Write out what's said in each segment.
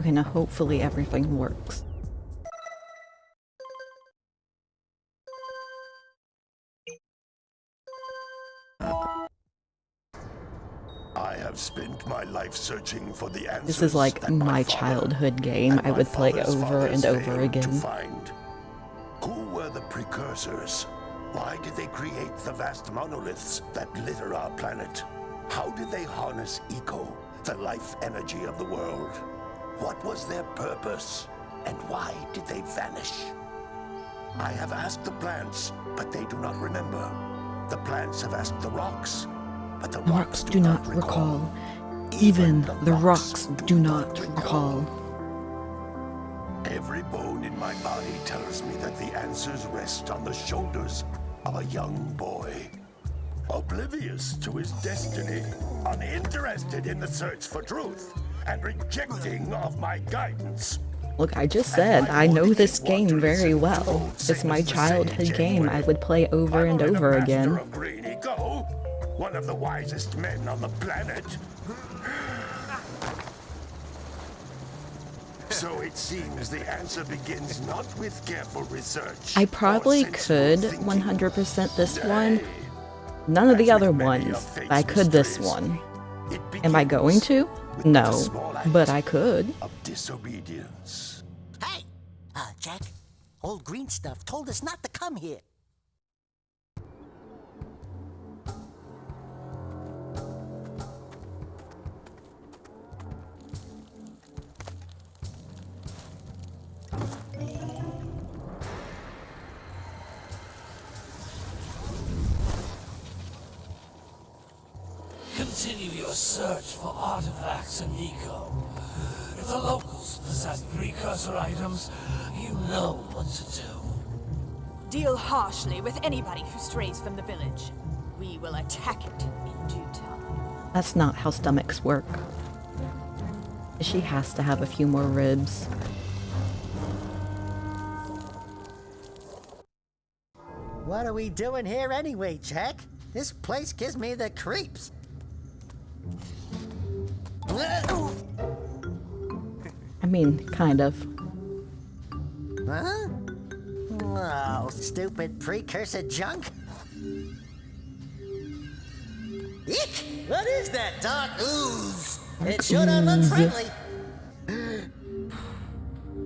Okay, now hopefully everything works. I have spent my life searching for the answers. This is like my childhood game I would play over and over again. Who were the precursors? Why did they create the vast monoliths that litter our planet? How did they harness eco, the life energy of the world? What was their purpose? And why did they vanish? I have asked the plants, but they do not remember. The plants have asked the rocks, but the rocks do not recall. Even the rocks do not recall. Every bone in my body tells me that the answers rest on the shoulders of a young boy. Oblivious to his destiny, uninterested in the search for truth, and rejecting of my guidance. Look, I just said I know this game very well. It's my childhood game I would play over and over again. One of the wisest men on the planet. So it seems the answer begins not with careful research. I probably could 100% this one. None of the other ones. I could this one. Am I going to? No, but I could. Of disobedience. Hey! Jack, old green stuff told us not to come here. Continue your search for artifacts and eco. If the locals possess precursor items, you know what to do. Deal harshly with anybody who strays from the village. We will attack it in due time. That's not how stomachs work. She has to have a few more ribs. What are we doing here anyway, Jack? This place gives me the creeps. I mean, kind of. Huh? Oh, stupid precursor junk. Eek! What is that dark ooze? It sure don't look friendly.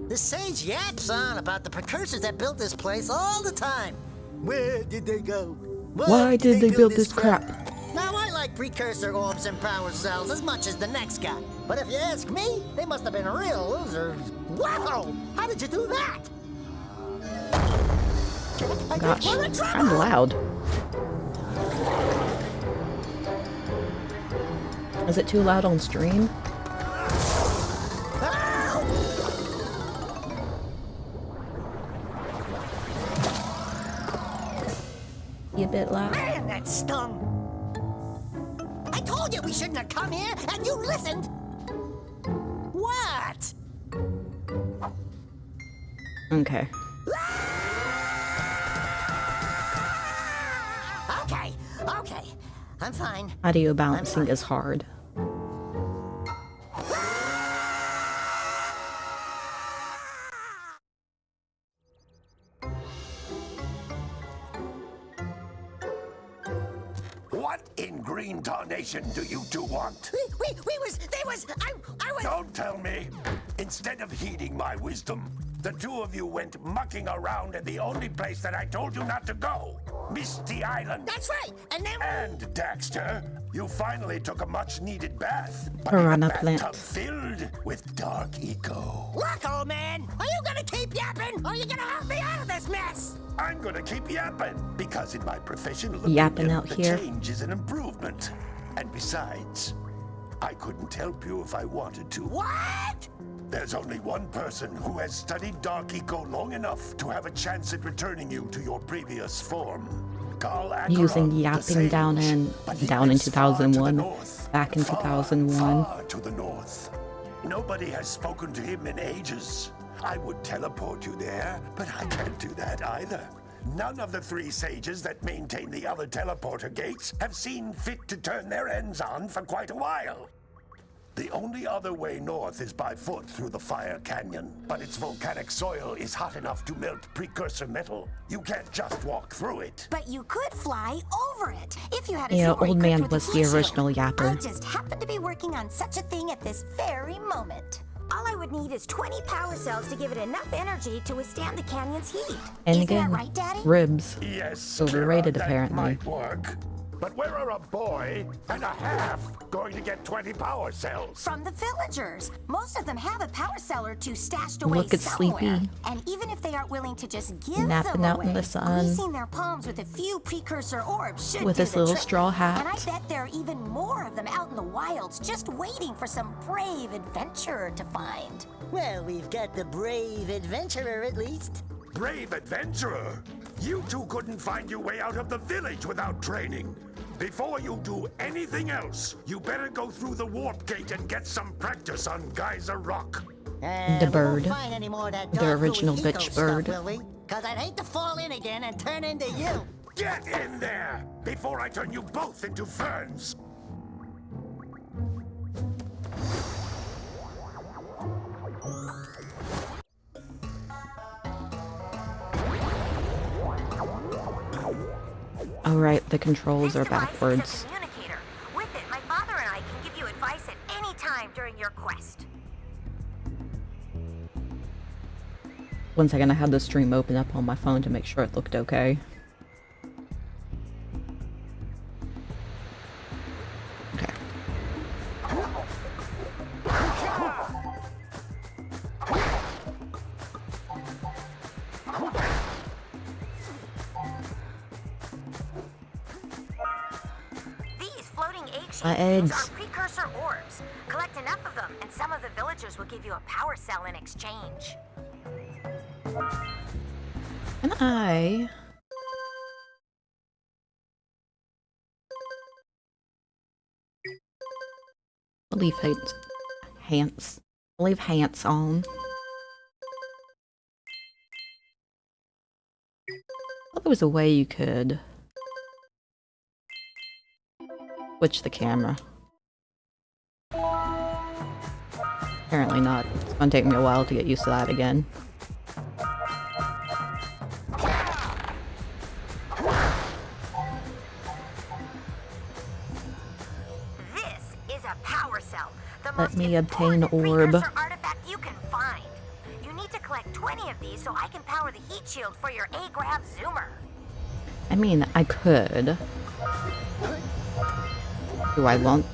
The sage yaps on about the precursors that built this place all the time. Where did they go? Why did they build this crap? Now, I like precursor orbs and power cells as much as the next guy. But if you ask me, they must have been real losers. Wow! How did you do that? Gosh, I'm loud. Is it too loud on stream? You a bit loud? Man, that stung! I told you we shouldn't have come here, and you listened! What? Okay. Okay. I'm fine. Audio balancing is hard. What in green tarnation do you two want? I was... Don't tell me! Instead of heeding my wisdom, the two of you went mucking around in the only place that I told you not to go. Misty Island. That's right, and then... And, Daxter, you finally took a much-needed bath. Piranha But in a bathtub plants. filled with dark eco. Look, old man! Are you gonna keep yapping, or are you gonna help me out of this mess? I'm gonna keep yapping, because in my professional Yapping opinion, out the here. change is an improvement. And besides, I couldn't help you if I wanted to. What? There's only one person who has studied Dark Eco long enough to have a chance at returning you to your previous form. Using yapping down in 2001, back in 2001. Far to the north. Nobody has spoken to him in ages. I would teleport you there, but I can't do that either. None of the three sages that maintain the other teleporter gates have seen fit to turn their ends on for quite a while. The only other way north is by foot through the Fire Canyon, but its volcanic soil is hot enough to melt precursor metal. You can't just walk through it. But you could fly over it if you had a Yeah, super old equipped man with a was the heat shield. original I yapper. just happen to be working on such a thing at this very moment. All I would need is 20 power cells to give it enough energy to withstand the canyon's heat. And Isn't again, that right, Daddy? ribs. Yes, Overrated, Kira, apparently. that might work. But where are a boy and a half going to get 20 power cells? From the villagers. Most of them have a power cell or two stashed away Look at somewhere. Sleepy. And even if they aren't willing to just give Napping them out away, in the sun. greasing their palms with a few precursor orbs should With do his the little trick. straw hat. And I bet there are even more of them out in the wilds just waiting for some brave adventurer to find. Well, we've got the brave adventurer at least. Brave adventurer! You two couldn't find your way out of the village without training. Before you do anything else, you better go through the warp gate and get some practice on Geyser Rock. The bird. We won't find any more of that The dog-gooey original eco bitch stuff, bird. will we? 'Cause I'd hate to fall in again and turn into you. Get in there before I turn you both into ferns. Oh right, the controls are This device is a backwards. communicator. With it, my father and I can give you advice at any time during your quest. One second, I had the stream open up on my phone to make sure it looked okay. Okay. These floating egg-shaped My things eggs. are precursor orbs. Collect enough of them, and some of the villagers will give you a power cell in exchange. Can I... I'll leave Hants. I'll leave Hants on. I thought there was a way you could switch the camera. Apparently not. It's gonna take me a while to get used to that again. This is a power cell. The Let most me obtain important orb. precursor artifact you can find. You need to collect 20 of these so I can power the heat shield for your A-Grav Zoomer. I mean, I could. Do I want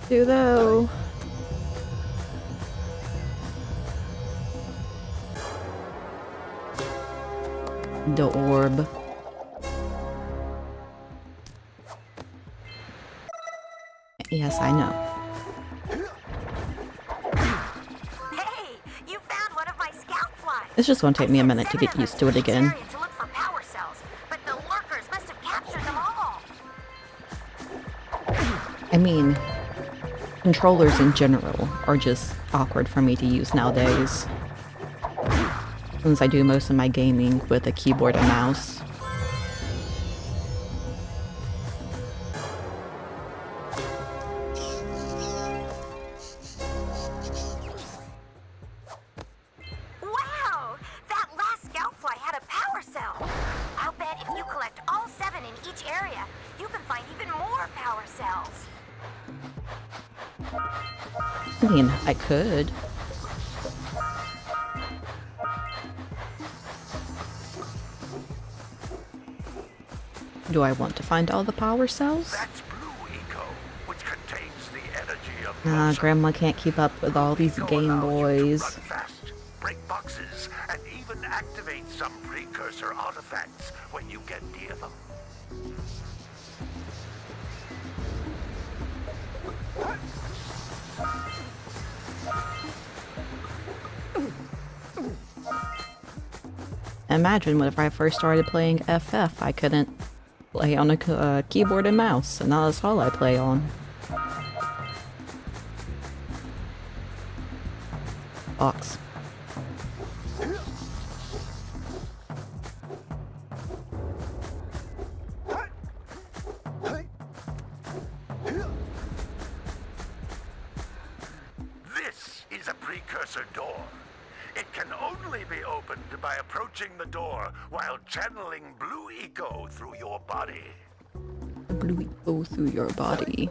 to, though? The orb. Yes, I know. Hey, you found one of my scout flies. It's just gonna take me a minute to get used to it again. To look for power cells, but the lurkers must have captured them all. I mean, controllers in general are just awkward for me to use nowadays. Since I do most of my gaming with a keyboard and mouse. Wow! That last scout fly had a power cell. I'll bet if you collect all 7 in each area, you can find even more power cells. I mean, I could. Do I want to find all the power cells? That's blue eco, which contains the energy of Nah, blossom. Grandma can't keep up with all these Eco Game allows you to Boys. run fast, break boxes, and even activate some precursor artifacts when you get near them. Imagine whenever I first started playing FF, I couldn't play on a keyboard and mouse, and now that's all I play on. Box. precursor door. It can only be opened by approaching the door while channeling blue eco through your body. Blue eco through your body.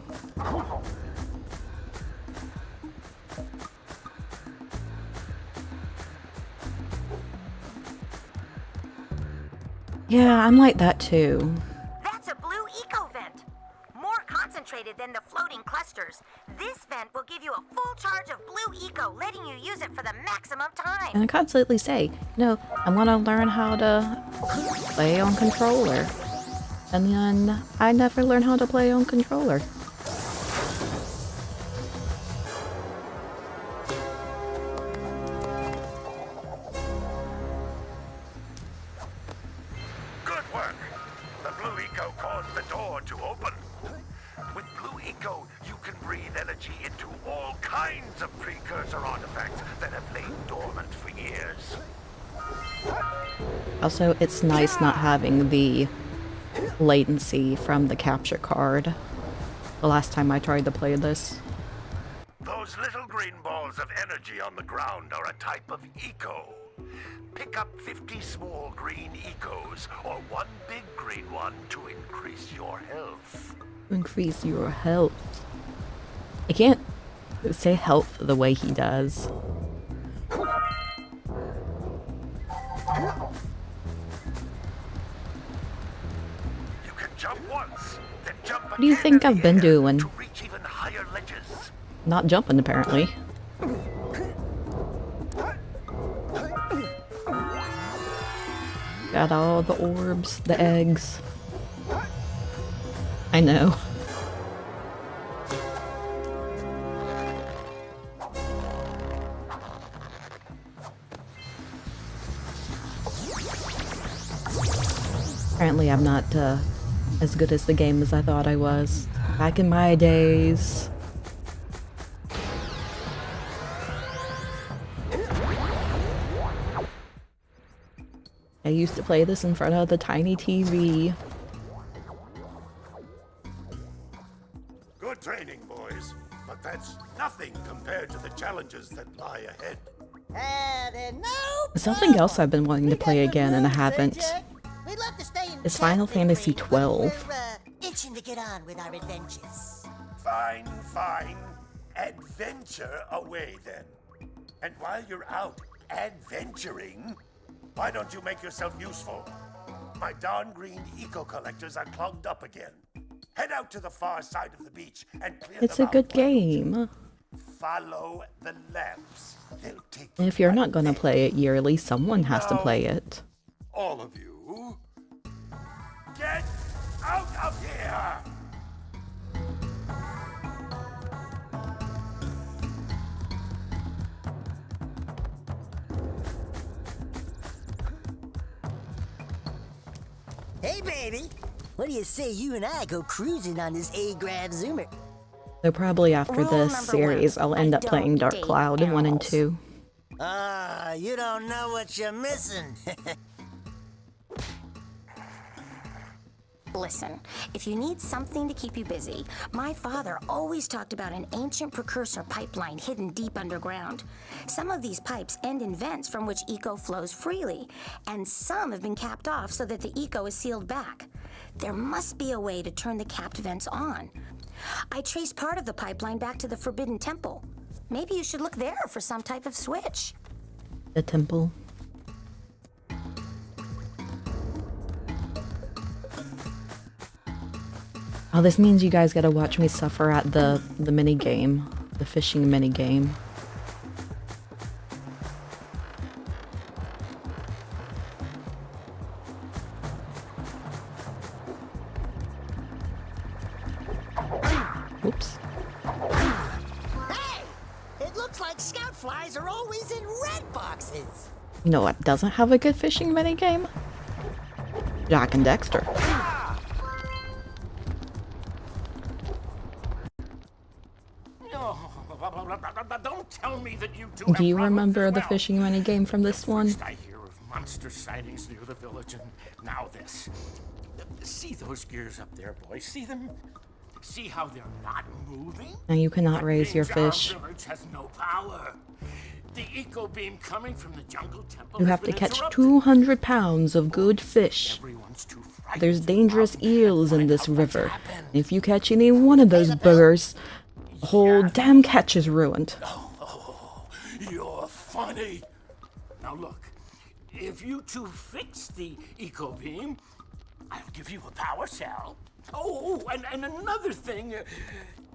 Yeah, I'm like that too. That's a blue eco vent. More concentrated than the floating clusters. This vent will give you a full charge of blue eco, letting you use it for the maximum time. And I constantly say, no, I want to learn how to play on controller. And then I never learn how to play on controller. Good work. The blue eco caused the door to open. With blue eco, you can breathe energy into all kinds of precursor artifacts that have lain dormant for years. Also, it's nice not having the latency from the capture card. The last time I tried to play this. Those little green balls of energy on the ground are a type of eco. Pick up 50 small green ecos or one big green one to increase your health. Increase your health. I can't say health the way he does. You can jump once, then jump What do you again think in I've the been air doing? to reach even higher ledges. Not jumping, apparently. Got all the orbs, the eggs. I know. Apparently I'm not as good as the game as I thought I was. Back in my days. I used to play this in front of the tiny TV. Good training, boys, but that's nothing compared to the challenges that lie ahead. Something else I've been wanting to play again and I haven't. It's Final Fantasy XII. We're itching to get on with our adventures. Fine, fine. Adventure away then. And while you're out adventuring, why don't you make yourself useful? My darn green eco collectors are clogged up again. Head out to the far side of the beach and clear It's a them out. good game. Follow the lamps. They'll take And you if you're right not gonna there. play it yearly, someone has to play it. All of you, get out of here! Hey, baby. What do you say you and I go cruising on this A-Grav Zoomer? So probably after Rule this number series, one, I'll end I up playing don't Dark date Cloud 1 and animals. 2. Ah, you don't know what you're missing. Listen, if you need something to keep you busy, my father always talked about an ancient precursor pipeline hidden deep underground. Some of these pipes end in vents from which eco flows freely, and some have been capped off so that the eco is sealed back. There must be a way to turn the capped vents on. I traced part of the pipeline back to the Forbidden Temple. Maybe you should look there for some type of switch. The temple. Oh, this means you guys gotta watch me suffer at the mini game, the fishing mini game. Oops. Hey! It looks like scout flies are always in red boxes. You know what doesn't have a good fishing mini game? Jak and Daxter. Don't tell me that you Do you remember the fishing mini game from this one? I hear of monster sightings near the village, and now this. See those gears up there, boys? See them? See how they're not moving? Now you cannot That raise your means our fish. village has no power. The eco beam coming from the jungle temple You has have to been catch interrupted. 200 pounds of good fish. Everyone's too frightened There's to dangerous come eels and in find this out what's river. happened. If you catch any one of those buggers, the whole damn catch is ruined. Oh, you're funny. Now look, if you two fix the eco beam, I'll give you a power cell. Oh, and another thing,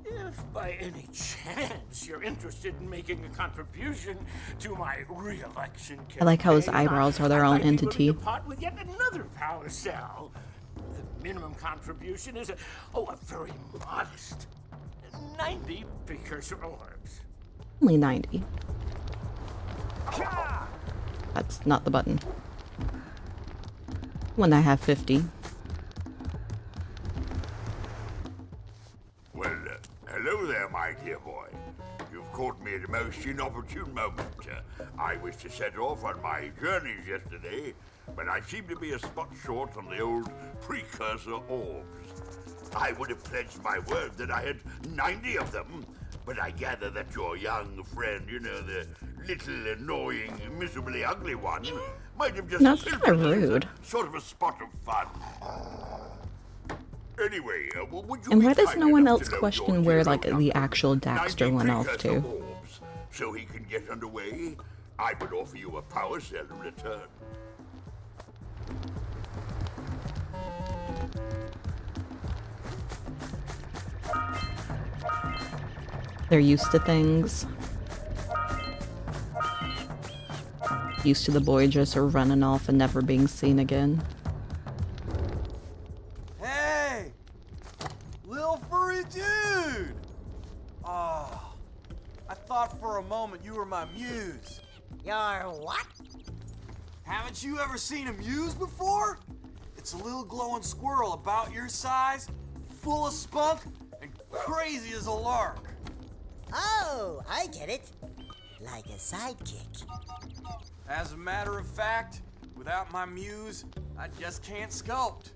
if by any chance you're interested in making a contribution to my re-election campaign, I like how his eyebrows are their I own might be willing entity. to part with yet another power cell. The minimum contribution is a very modest 90 precursor orbs. Only 90. That's not the button. When I have 50. Well, hello there, my dear boy. You've caught me at a most inopportune moment. I was to set off on my journeys yesterday, but I seem to be a spot short on the old precursor orbs. I would have pledged my word that I had 90 of them, but I gather that your young friend, you know, the little annoying, miserably ugly one, might have just That's filled kinda it as a rude. sort of a spot of fun. Anyway, would you And be why does kind no one enough else to load question your where, hero like, the number actual Daxter 90 went off precursor to? orbs, so he can get underway? I would offer you a power cell in return. They're used to things. Used to the boy just running off and never being seen again. Hey! Little furry dude! Oh, I thought for a moment you were my muse. Your what? Haven't you ever seen a muse before? It's a little glowing squirrel about your size, full of spunk, and crazy as a lark. Oh, I get it. Like a sidekick. As a matter of fact, without my muse, I just can't sculpt.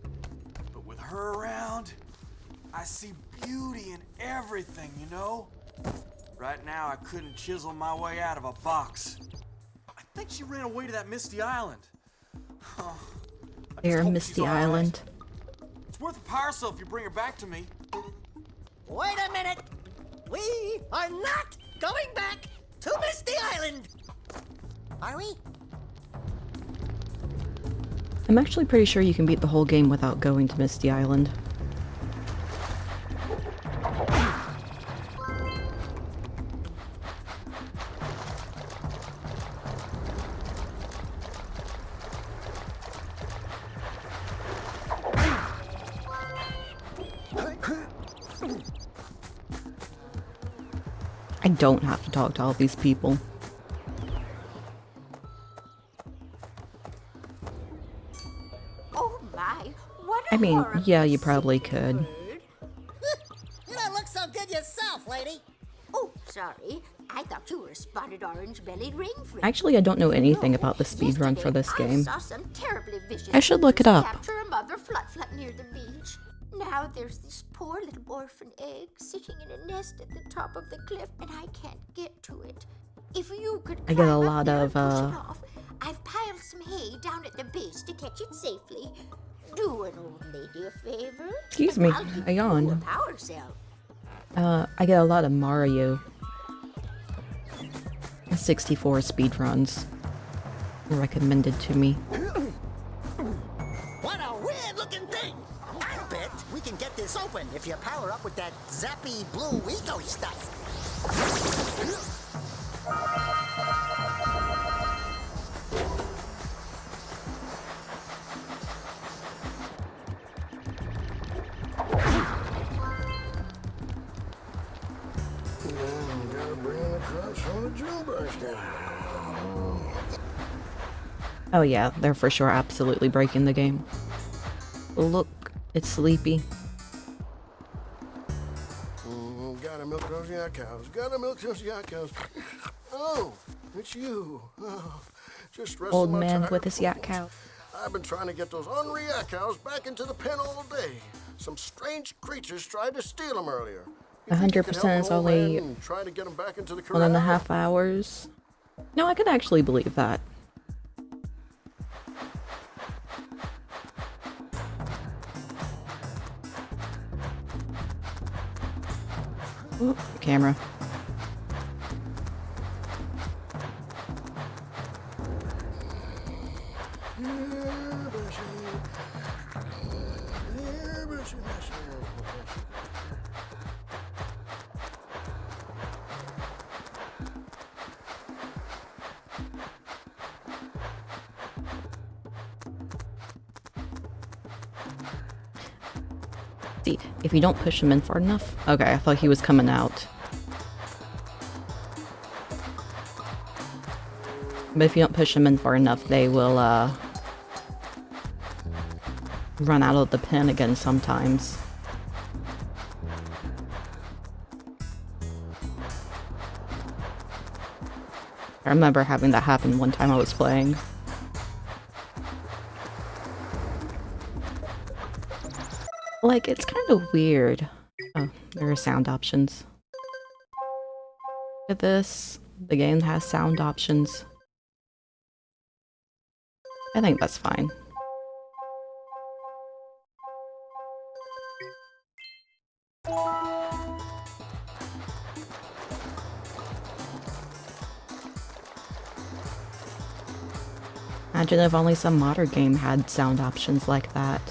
But with her around, I see beauty in everything, you know? Right now, I couldn't chisel my way out of a box. I think she ran away to that Misty Island. I just Air hope Misty she's all right. Island. It's worth a power cell if you bring her back to me. Wait a minute. We are not going back to Misty Island. Are we? I'm actually pretty sure you can beat the whole game without going to Misty Island. I don't have to talk to all these people. Oh my, what a I mean, horrible yeah, you probably could. bird. You don't look so good yourself, lady. Oh, sorry. I thought you were a spotted orange-bellied rainfruit. Actually, I don't know anything about the speedrun for this Yesterday, game. I saw some terribly vicious I should look it creatures up. capture a mother flut-flut near the beach. Now there's this poor little orphan egg sitting in a nest at the top of the cliff, and I can't get to it. If you could I get a climb up lot there of, and push it off, I've piled some hay down at the base to catch it safely. Do an old lady a favor. Excuse and me, I'll give I you yawned. a power cell. I get a lot of Mario 64 speedruns recommended to me. What a weird-looking thing. I bet we can get this open if you power up with that zappy blue eco stuff. Gotta bring the cups from the Vtubers down. Oh yeah, they're for sure absolutely breaking the game. Look, it's sleepy. Gotta milk those yak cows. Gotta milk those yak cows. Oh, it's you. Oh, just resting Old my man tired with his yak bones. cow. I've been trying to get those ornery yak cows back into the pen all day. Some strange creatures tried to steal them earlier. You think you could help 100% is an old only man and try to get 'em back into the 1.5 corral? hours. No, I could actually believe that. Ooh, camera. See, if you don't push him in far enough. Okay, I thought he was coming out. But if you don't push them in far enough, they will run out of the pen again sometimes. I remember having that happen one time I was playing. Like, it's kind of weird. Oh, there are sound options. Look at this. The game has sound options. I think that's fine. Imagine if only some modern game had sound options like that.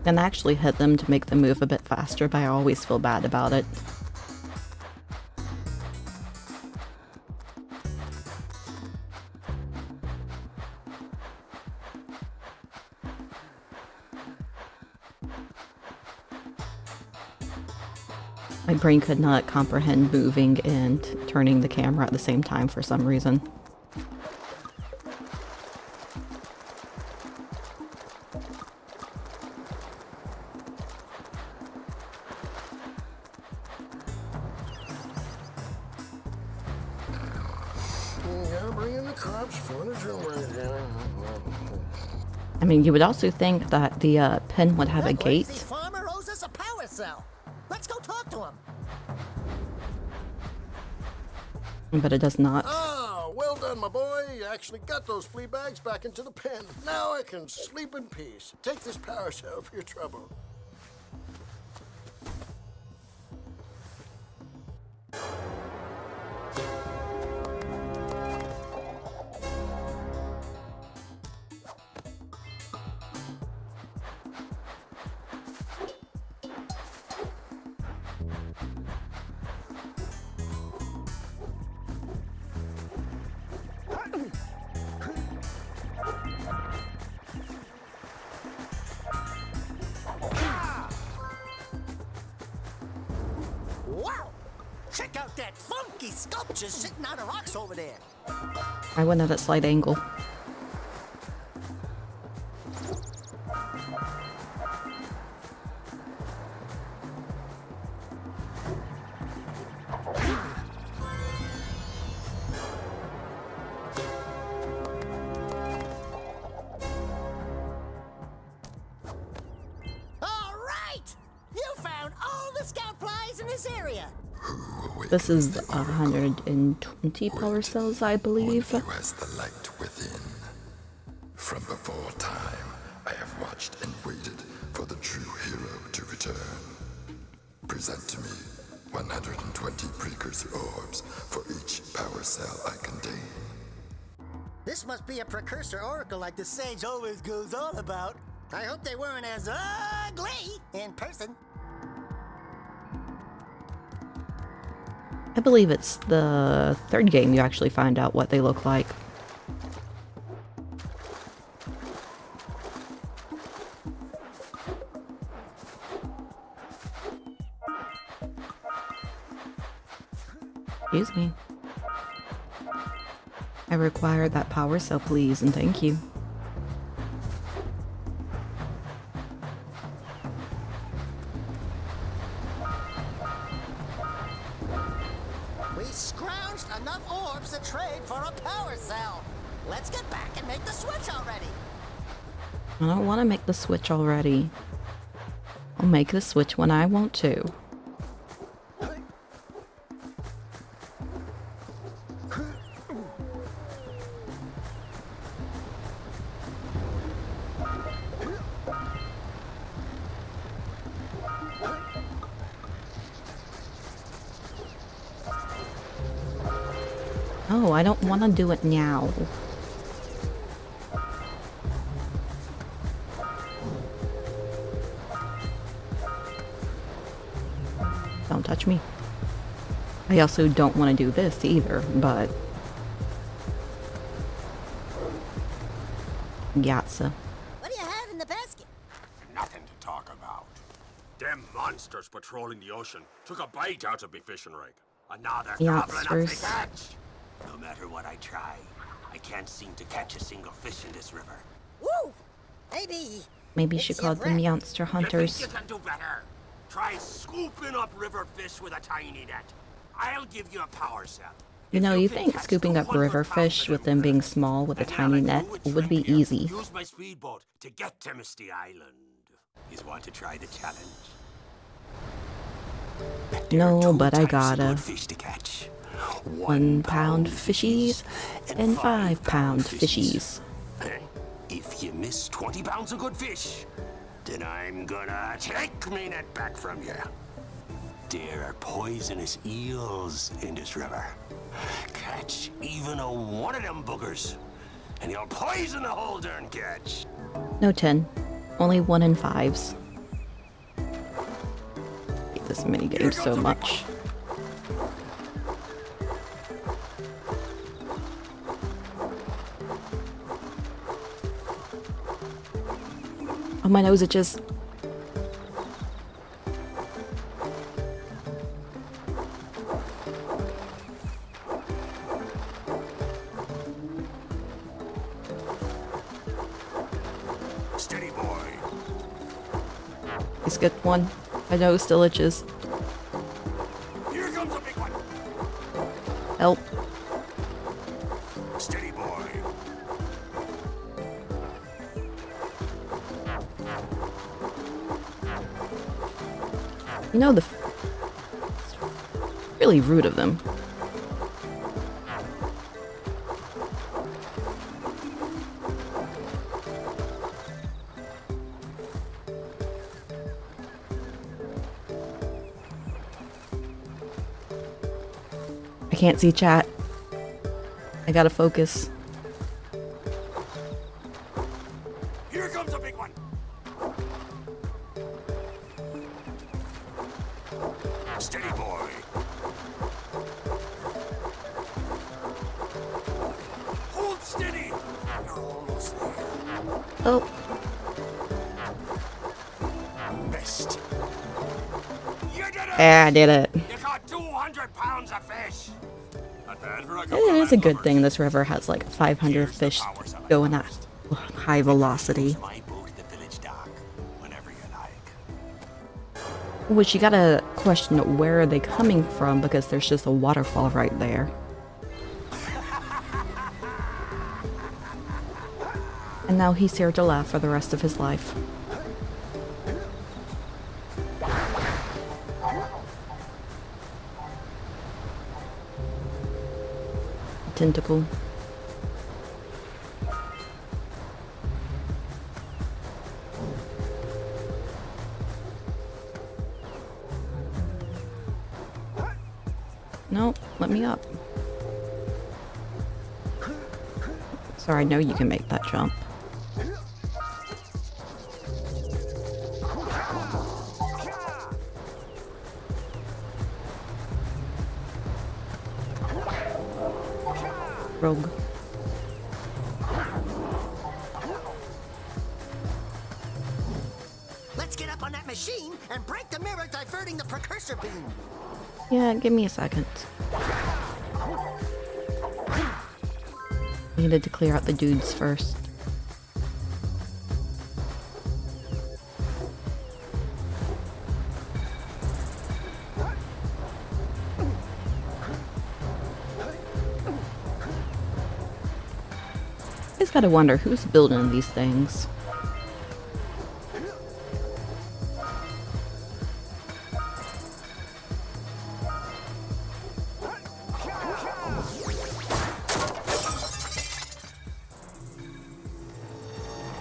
And I actually hit them to make them move a bit faster, but I always feel bad about it. My brain could not comprehend moving and turning the camera at the same time for some reason. I mean, you would also think that the pen would have a gate. The farmer owes us a power cell. Let's go talk to him. But it does not. Ah, well done, my boy. You actually got those flea bags back into the pen. Now I can sleep in peace. Take this power cell for your trouble. Wow! Check out that funky sculpture sitting on the rocks over there. I went at a slight angle. This is 120 power cells, I believe. One view has the light within. From before time, I have watched and waited for the true hero to return. Present to me 120 precursor orbs for each power cell I contain. This must be a precursor oracle like the sage always goes on about. I hope they weren't as ugly in person. I believe it's the third game you actually find out what they look like. Excuse me. I require that power cell, please, and thank you. We scrounged enough orbs to trade for a power cell. Let's get back and make the switch already. I don't want to make the switch already. I'll make the switch when I want to. Oh, I don't want to do it now. Don't touch me. I also don't want to do this either, but... Yatsa. What do you have in the basket? Nothing to talk about. Them monsters patrolling the ocean took a bite out of me fishing rig. And now they're gobbling up the catch. No matter what I try, I can't seem to catch a single fish in this river. Woo! Maybe she called them youngster hunters. You think you can do better? Try scooping up river fish with a tiny net. I'll give you a power cell. You know, you think scooping up river fish with them being small with a tiny net would be easy. Use my speedboat to get to Misty Island. You want to try the challenge? No, but I gotta. Good fish to catch. 1 pound fishies and 5 pound fishies. If you miss 20 pounds of good fish, then I'm gonna take me net back from you. There are poisonous eels in this river. Catch even one of them boogers, and you'll poison the whole darn catch. No 10. Only 1 in 5s. I hate this minigame so much. Oh, my nose itches. Steady boy. He's good one. My nose still itches. Here comes a big one. Help. Steady boy. You know, it's really rude of them. I can't see chat. I gotta focus. Here comes a big one. Steady boy. Hold steady. You're almost there. Oh. Missed. You did it. I did it. You caught 200 pounds of fish. Not bad for a It is a good thing this river has like 500 fish going at high velocity. Which you gotta question, where are they coming from, because there's just a waterfall right there. And now he's here to laugh for the rest of his life. Tentacle. No, let me up. Sorry, I know you can make that jump. Rogue. Let's get up on that machine and break the mirror diverting the precursor beam. Yeah, give me a second. Needed to clear out the dudes first. I just gotta wonder who's building these things.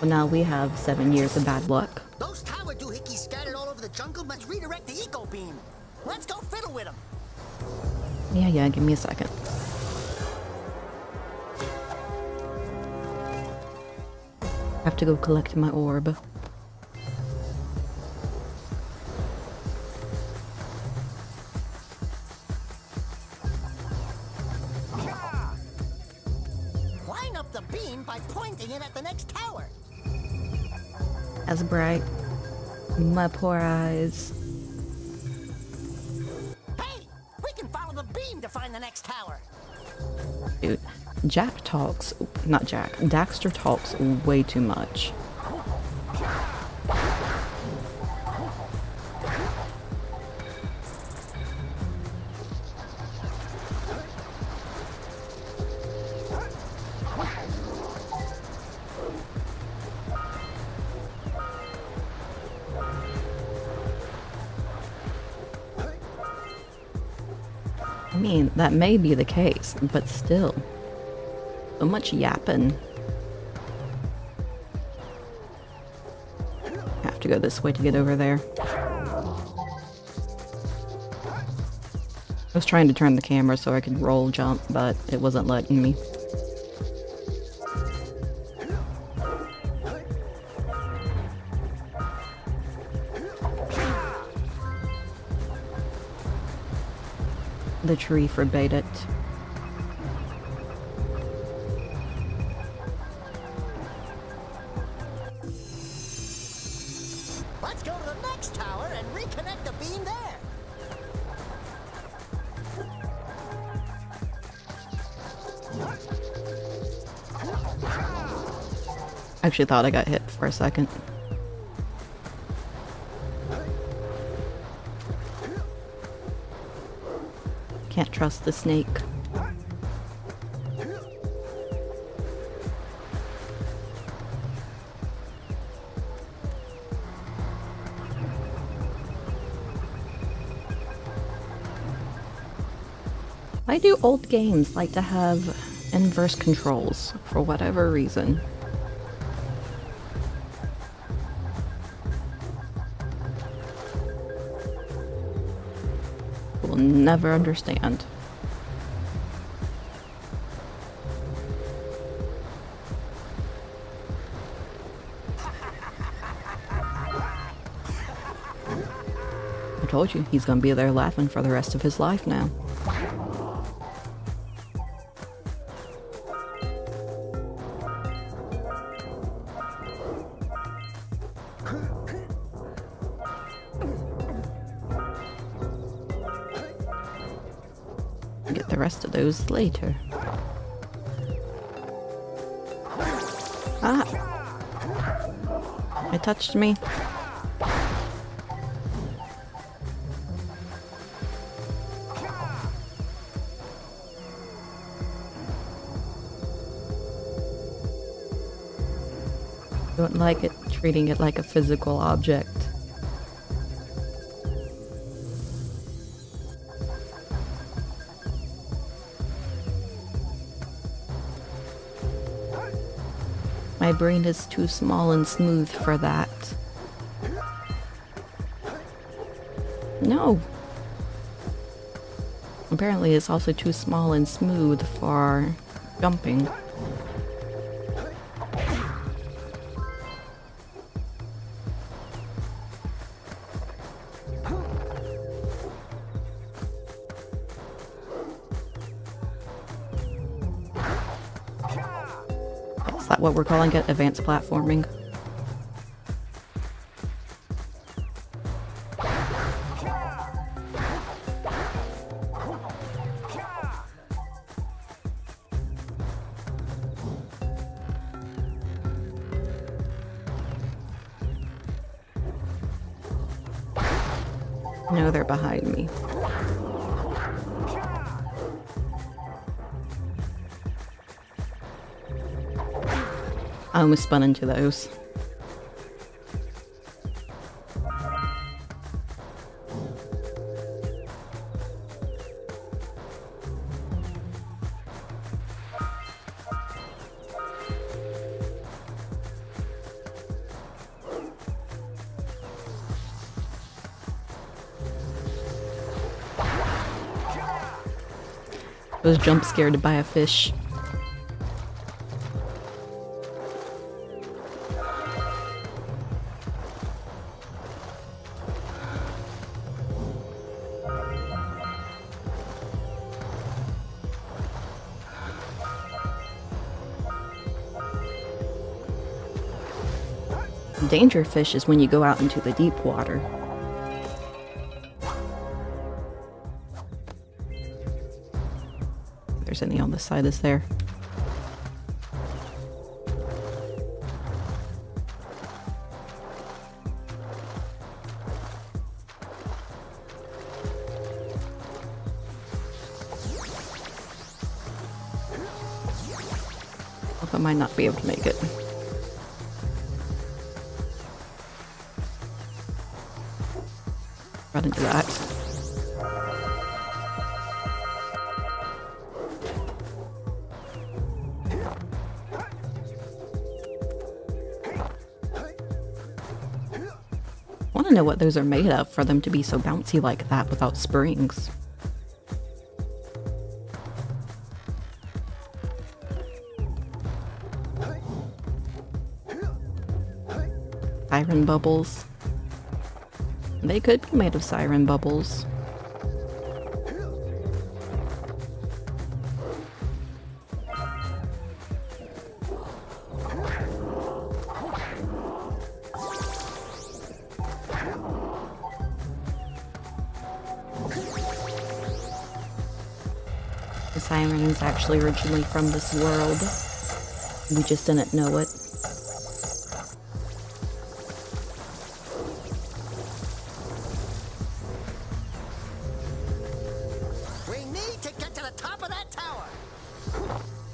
Well, now we have 7 years of bad luck. Those tower doohickeys scattered all over the jungle must redirect the eco beam. Let's go fiddle with them. Yeah, give me a second. Have to go collect my orb. Line up the beam by pointing it at the next tower. As bright. My poor eyes. Hey, we can follow the beam to find the next tower. Dude, Daxter talks way too much. I mean, that may be the case, but still. So much yapping. Have to go this way to get over there. I was trying to turn the camera so I could roll jump, but it wasn't letting me. The tree forbade it. Let's go to the next tower and reconnect the beam there. I actually thought I got hit for a second. Can't trust the snake. Why do old games like to have inverse controls for whatever reason? Will never understand. I told you, he's gonna be there laughing for the rest of his life now. Get the rest of those later. Ah! It touched me. Don't like it treating it like a physical object. My brain is too small and smooth for that. No! Apparently it's also too small and smooth for jumping. Is that what we're calling it? Advanced platforming? No, they're behind me. I almost spun into those. I was jump scared by a fish. Danger fish is when you go out into the deep water. If there's any on this side, is there? I might not be able to make it. Run into that. I want to know what those are made of for them to be so bouncy like that without springs. Siren bubbles. They could be made of siren bubbles. The siren is actually originally from this world. We just didn't know it.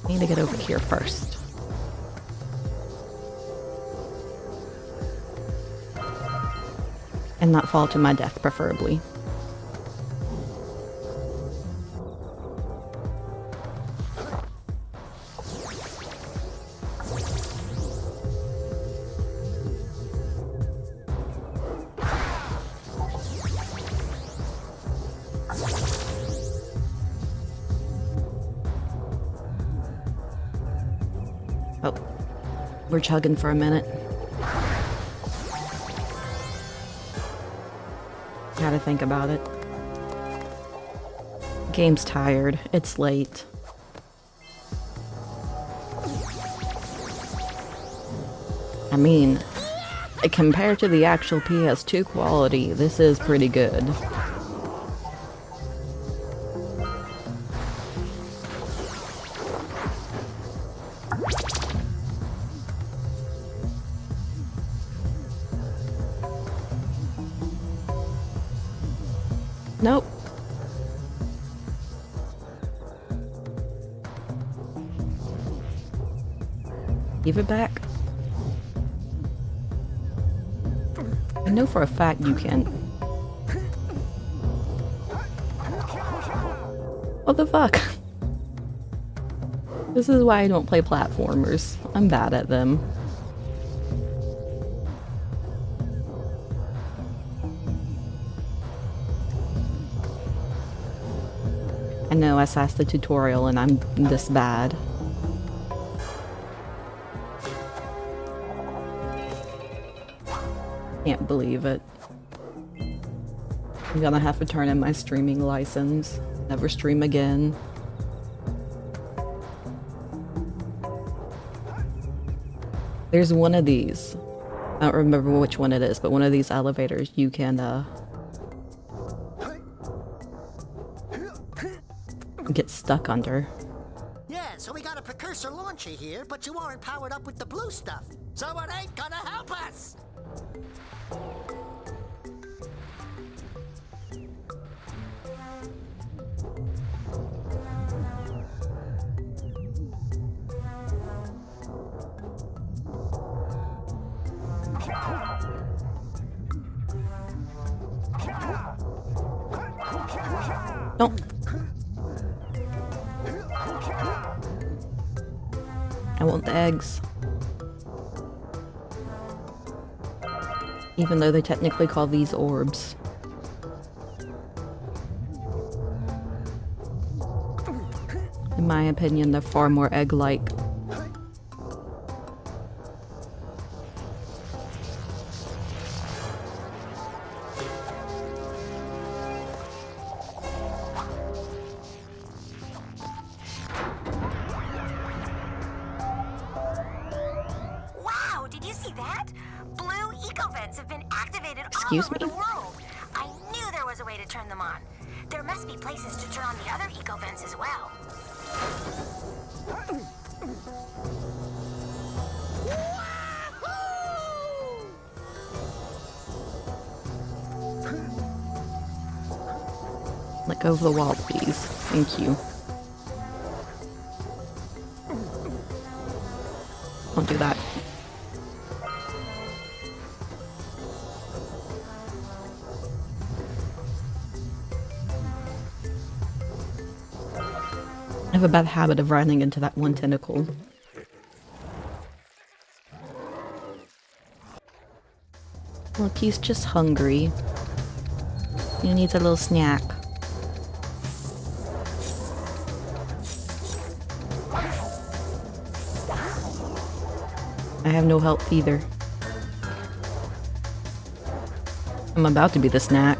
I need to get over here first. And not fall to my death, preferably. Oh, we're chugging for a minute. Gotta think about it. Game's tired. It's late. I mean, compared to the actual PS2 quality, this is pretty good. Nope. Give it back. I know for a fact you can. What the fuck? This is why I don't play platformers. I'm bad at them. I know I sassed the tutorial and I'm this bad. Can't believe it. I'm gonna have to turn in my streaming license. Never stream again. There's one of these. I don't remember which one it is, but one of these elevators you can get stuck under. Yeah, so we got a precursor launcher here, but you aren't powered up with the blue stuff. So it ain't gonna help us! Don't. I want the eggs. Even though they technically call these orbs. In my opinion, they're far more egg-like. Wow, did you see that? Blue eco-vents have been activated Excuse all over me? the world. I knew there was a way to turn them on. There must be places to turn on the other eco-vents as well. Let go of the wall, please. Thank you. Don't do that. I have a bad habit of running into that one tentacle. Look, he's just hungry. He needs a little snack. I have no health either. I'm about to be the snack.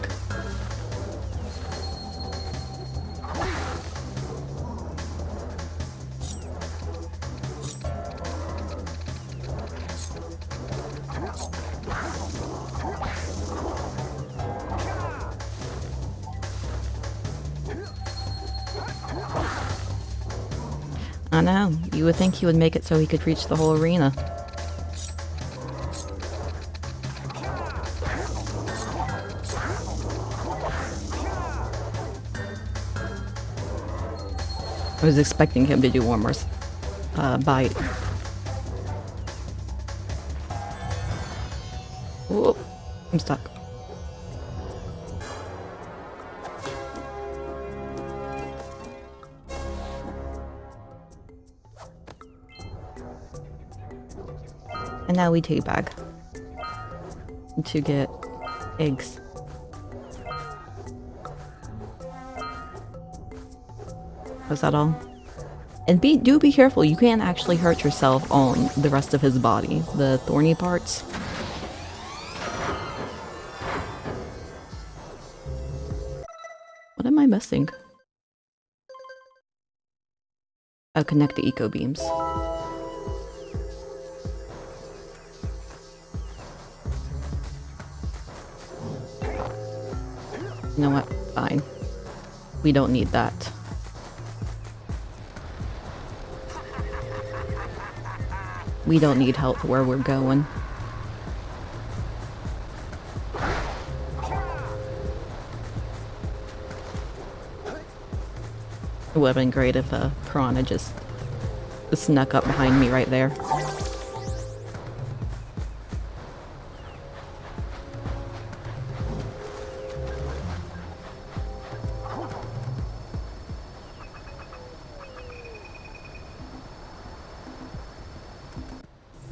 I know, you would think he would make it so he could reach the whole arena. I was expecting him to do one more bite. Whoop, I'm stuck. And now we teabag to get eggs. Was that all? And do be careful, you can't actually hurt yourself on the rest of his body, the thorny parts. What am I missing? Oh, connect the eco beams. You know what? Fine. We don't need that. We don't need help where we're going. It would have been great if Piranha just snuck up behind me right there.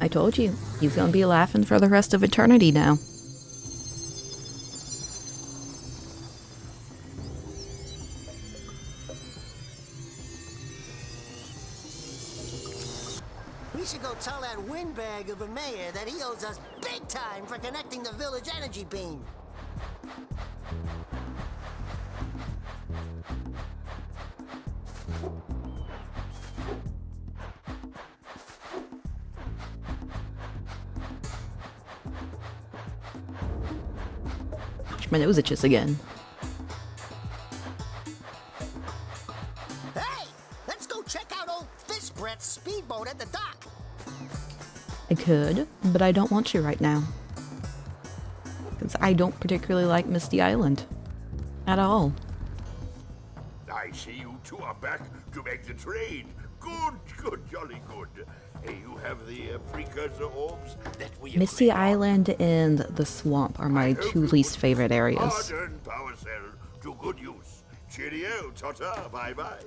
I told you, he's gonna be laughing for the rest of eternity now. We should go tell that windbag of a mayor that he owes us big time for connecting the village energy beam. My nose itches again. Hey! Let's go check out old Fish Brett's speedboat at the dock. I could, but I don't want to right now. Because I don't particularly like Misty Island. At all. I see you two are back to make the trade. Good, jolly good. You have the precursor orbs that we Misty Island and the swamp are my two least favorite areas. Modern power cell to good use. Cheerio, Tota. Bye-bye.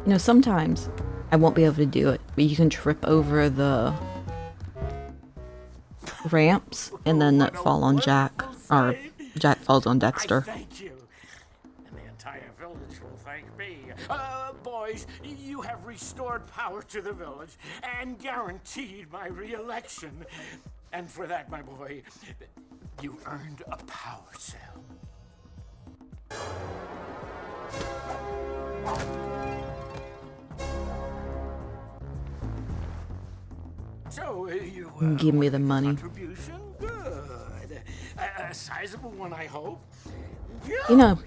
You know, sometimes I won't be able to do it, but you can trip over the ramps and then fall on Jak, or Jak falls on Daxter. Thank you. And the entire village will thank me. Boys, you have restored power to the village and guaranteed my re-election. And for that, my boy, you earned a power cell. So, you Give me the money. contribution? Good. A sizable one, I hope. You know,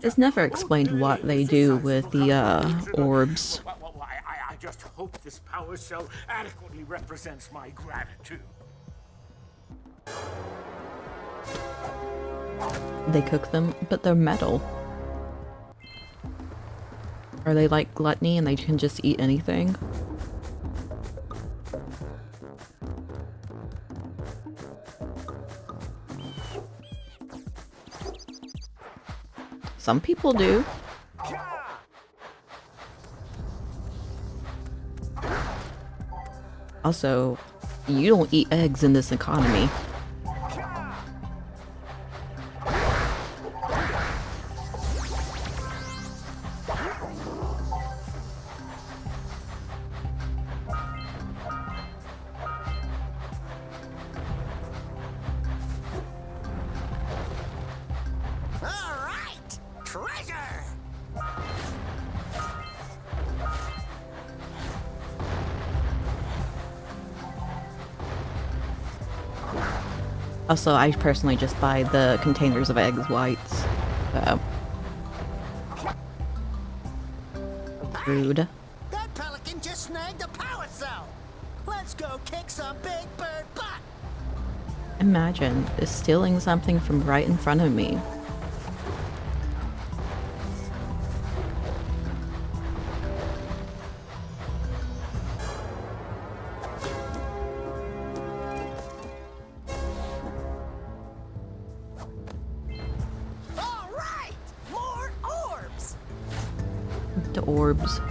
it's never explained what they do with the orbs. Well, I just hope this power cell adequately represents my gratitude. They cook them, but they're metal. Are they like gluttony and they can just eat anything? Some people do. Also, you don't eat eggs in this economy. Also, I personally just buy the containers of eggs whites. So. Rude. That pelican just snagged a power cell. Let's go kick some big bird butt. Imagine is stealing something from right in front of me. The orbs.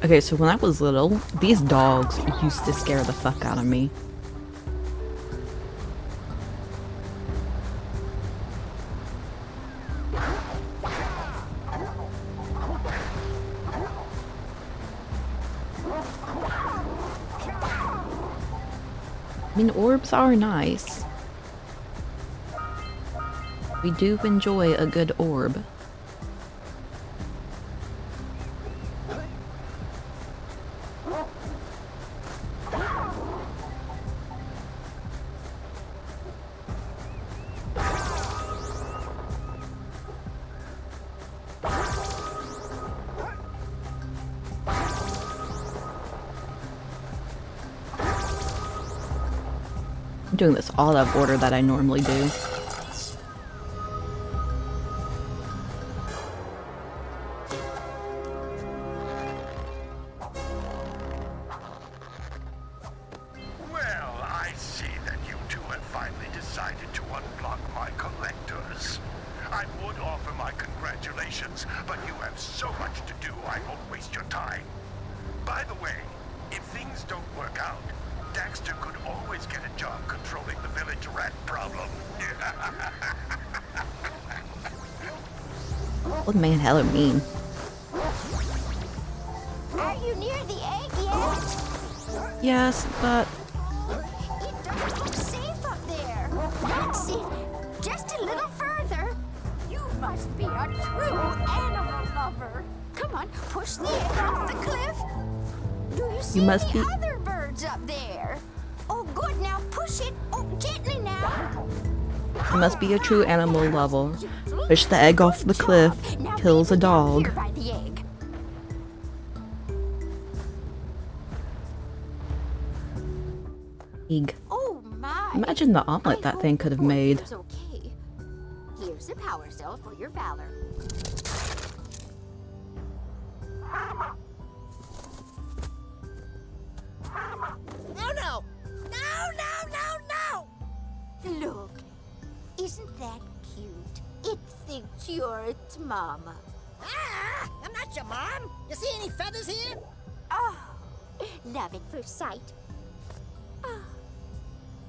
Okay, so when I was little, these dogs used to scare the fuck out of me. I mean, orbs are nice. We do enjoy a good orb. I'm doing this all out of order that I normally do. Well, I see that you two have finally decided to unblock my collectors. I would offer my congratulations, but you have so much to do, I won't waste your time. By the way, if things don't work out, Daxter could always get a job controlling the village rat problem. Look, man, hella mean. Are you near the egg yet? Yes, but It doesn't look safe up there. That's it. Just a little further. You must be a true animal lover. Come on, push the egg off the cliff. Do you see must the be- other birds up there? Oh, good. Now push it. Oh, gently now. you must be a true animal lover. Push the egg off the cliff, kills a dog. Here by the egg. Eeg. Oh my! Imagine the omelet that thing could have made. Okay. Here's a power cell for your valor. No, no! No, no, no, no! Look, isn't that cute? It thinks you're its mama. Ah! I'm not your mom! You see any feathers here? Oh, love at first sight. Oh.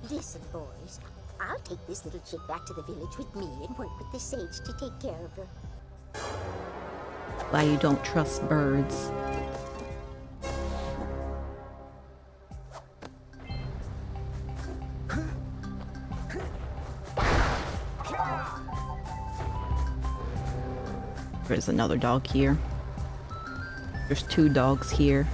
Listen, boys. I'll take this little chick back to the village with me and work with the sage to take care of her. Why you don't trust birds. There's another dog here. There's 2 dogs here.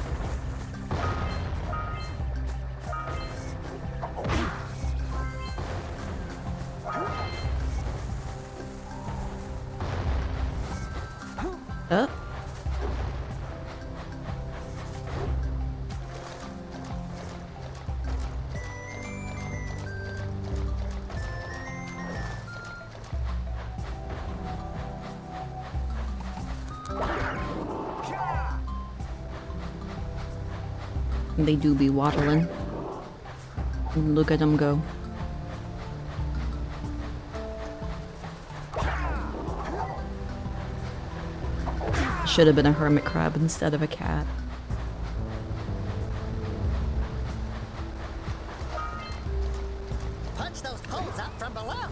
Oh. They do be waddling. Look at them go. Should have been a hermit crab instead of a cat. Punch those poles up from below.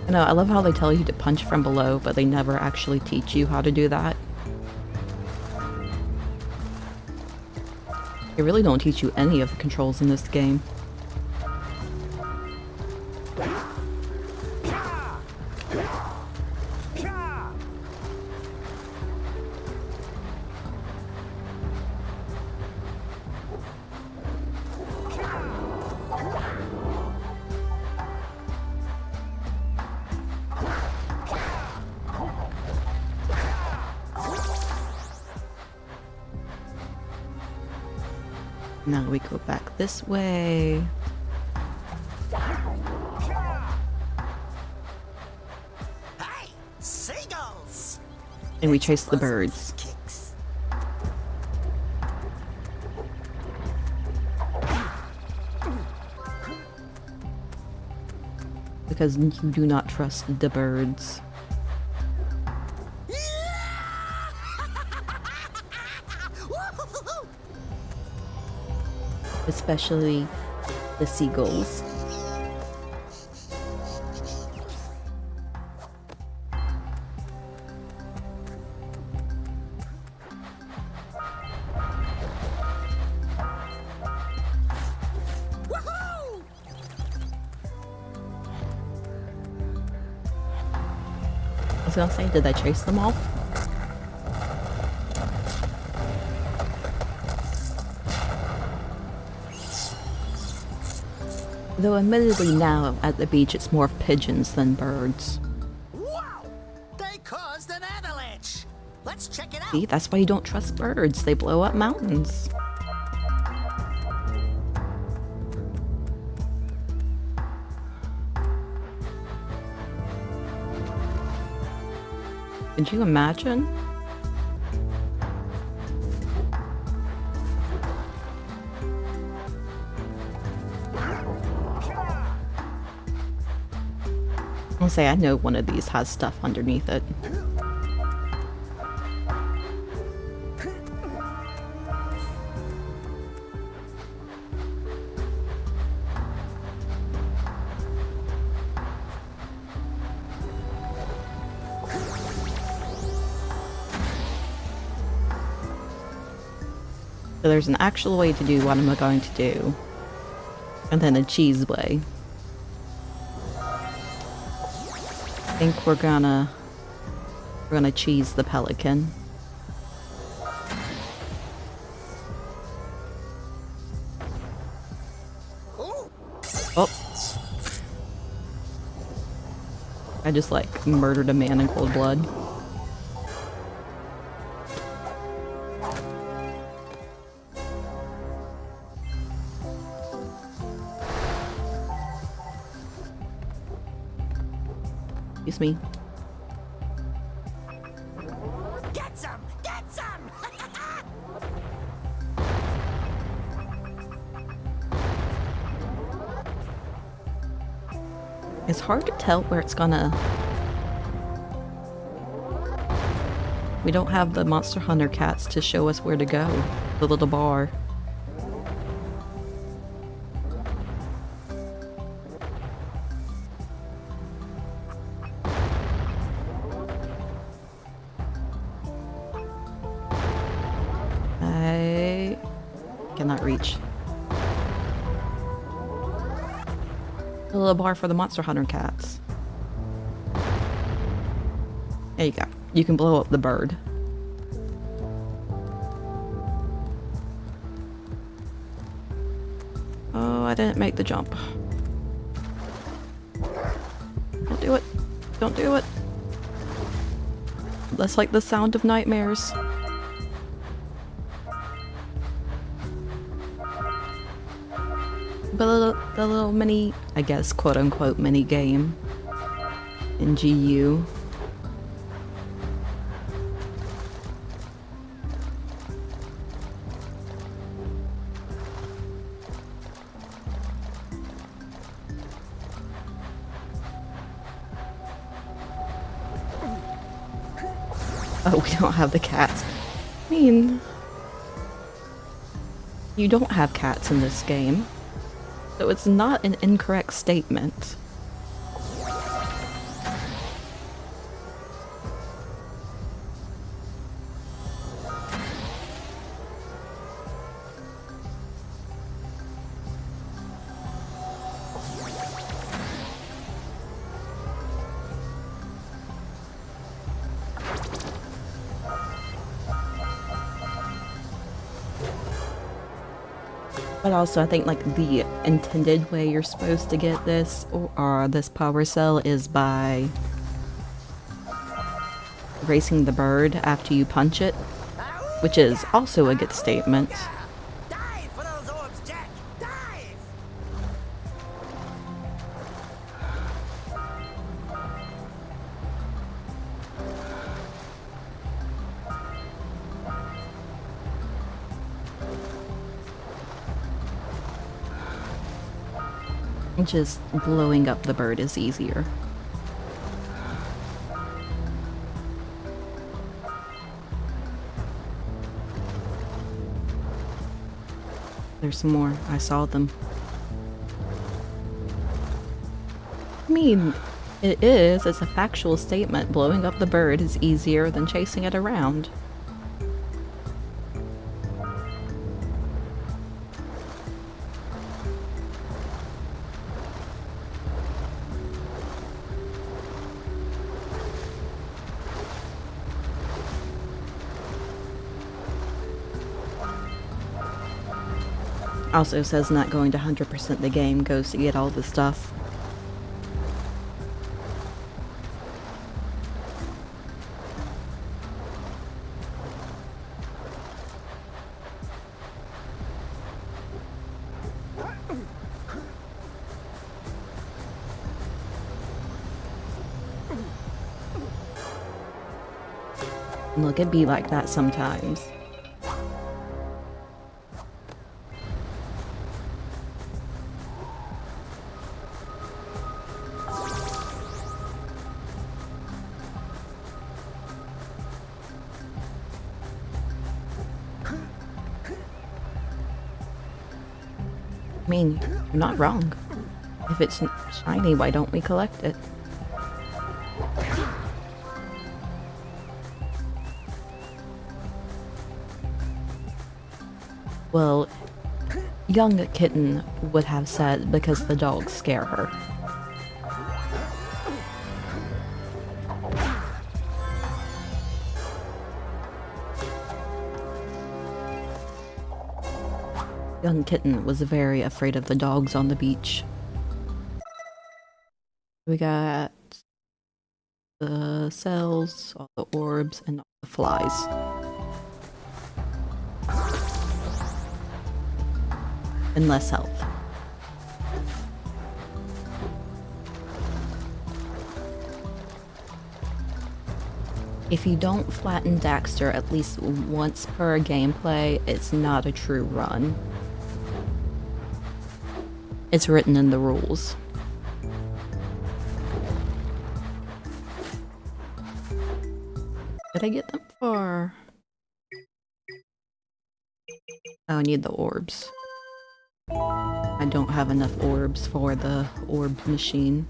I know, I love how they tell you to punch from below, but they never actually teach you how to do that. They really don't teach you any of the controls in this game. Now we go back this way. Hey, seagulls! And we chase the birds. Because you do not trust the birds. Especially the seagulls. I was gonna say, did I chase them all? Though admittedly now at the beach it's more of pigeons than birds. Wow! They caused an avalanche! Let's check it out! See, that's why you don't trust birds. They blow up mountains. Could you imagine? I'll say I know one of these has stuff underneath it. So there's an actual way to do what I'm going to do, and then a cheese way. I think we're gonna cheese the pelican. Oh. I just like murdered a man in cold blood. Excuse me. Get some! Get some! It's hard to tell where it's gonna... We don't have the Monster Hunter cats to show us where to go. The little bar. I cannot reach. The little bar for the Monster Hunter cats. There you go. You can blow up the bird. Oh, I didn't make the jump. Don't do it. Don't do it. That's like the sound of nightmares. But the little mini, I guess, quote-unquote mini game in GU. Oh, we don't have the cats. I mean, you don't have cats in this game. So it's not an incorrect statement. But also, I think like the intended way you're supposed to get this or this power cell is by racing the bird after you punch it, which is also a good statement. Dive for those orbs, Jak! Dive! Just blowing up the bird is easier. There's some more. I saw them. I mean, it is. It's a factual statement. Blowing up the bird is easier than chasing it around. Also says not going to 100% the game goes to get all the stuff. Look, it be like that sometimes. I mean, you're not wrong. If it's shiny, why don't we collect it? Well, young kitten would have said because the dogs scare her. Young kitten was very afraid of the dogs on the beach. We got the cells, all the orbs, and all the flies. And less health. If you don't flatten Daxter at least once per gameplay, it's not a true run. It's written in the rules. Did I get them for... Oh, I need the orbs. I don't have enough orbs for the orb machine.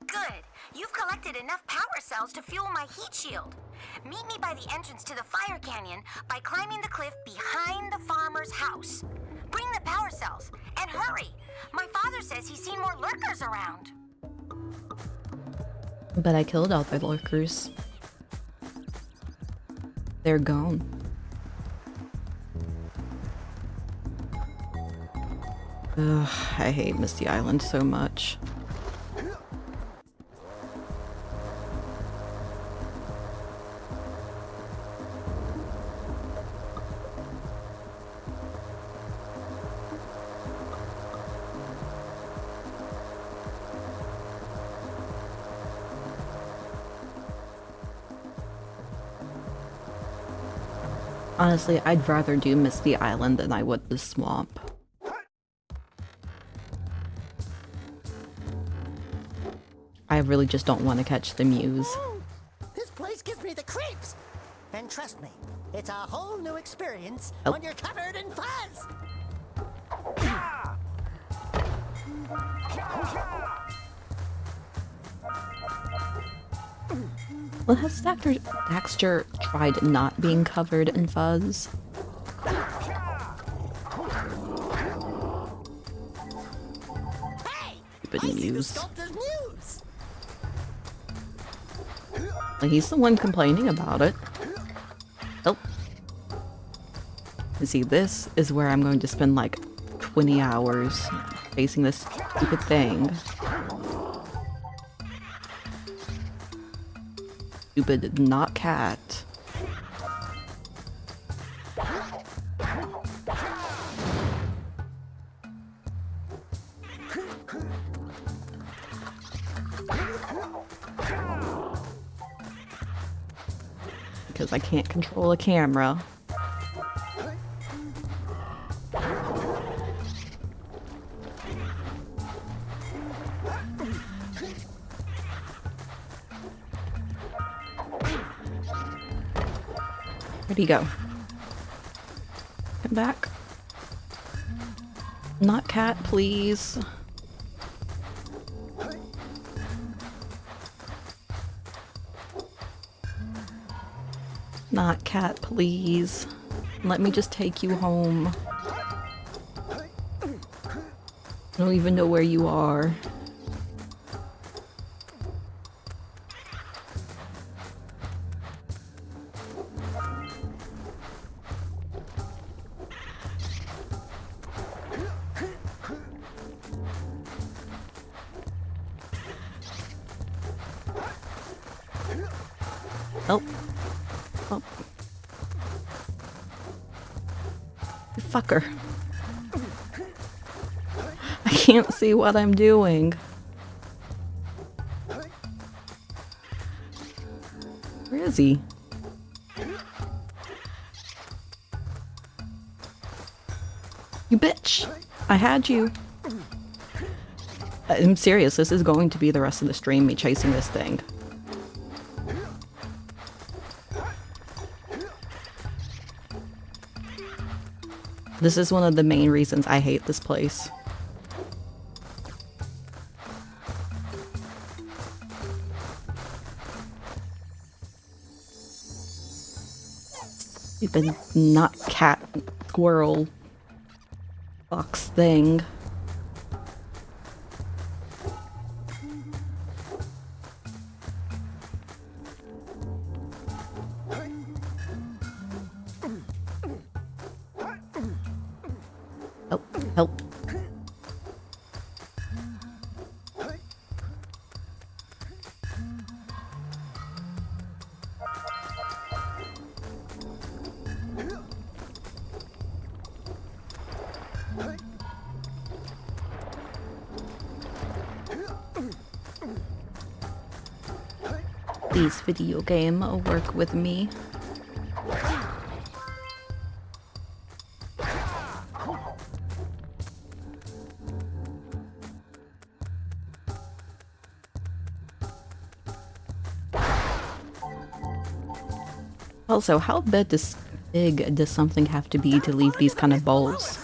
Good. You've collected enough power cells to fuel my heat shield. Meet me by the entrance to the fire canyon by climbing the cliff behind the farmer's house. Bring the power cells, and hurry! My father says he's seen more lurkers around. But I killed all the lurkers. They're gone. Ugh, I hate Misty Island so much. Honestly, I'd rather do Misty Island than I would the swamp. I really just don't want to catch the Muse. This place gives me the creeps! And trust me, it's a whole new experience Oh. when you're covered in fuzz! Well, has Daxter tried not being covered in fuzz? Stupid Muse. Well, he's the one complaining about it. Oh. You see, this is where I'm going to spend like 20 hours facing this stupid thing. Stupid not cat. Because I can't control a camera. Where'd he go? Come back. Not cat, please. Not cat, please. Let me just take you home. I don't even know where you are. Oh. Oh. You fucker. I can't see what I'm doing. Where is he? You bitch! I had you. I'm serious, this is going to be the rest of the stream, me chasing this thing. This is one of the main reasons I hate this place. Stupid not cat squirrel box thing. Help, help. Please, video game, work with me. Also, how big does something have to be to leave these kind of bowls?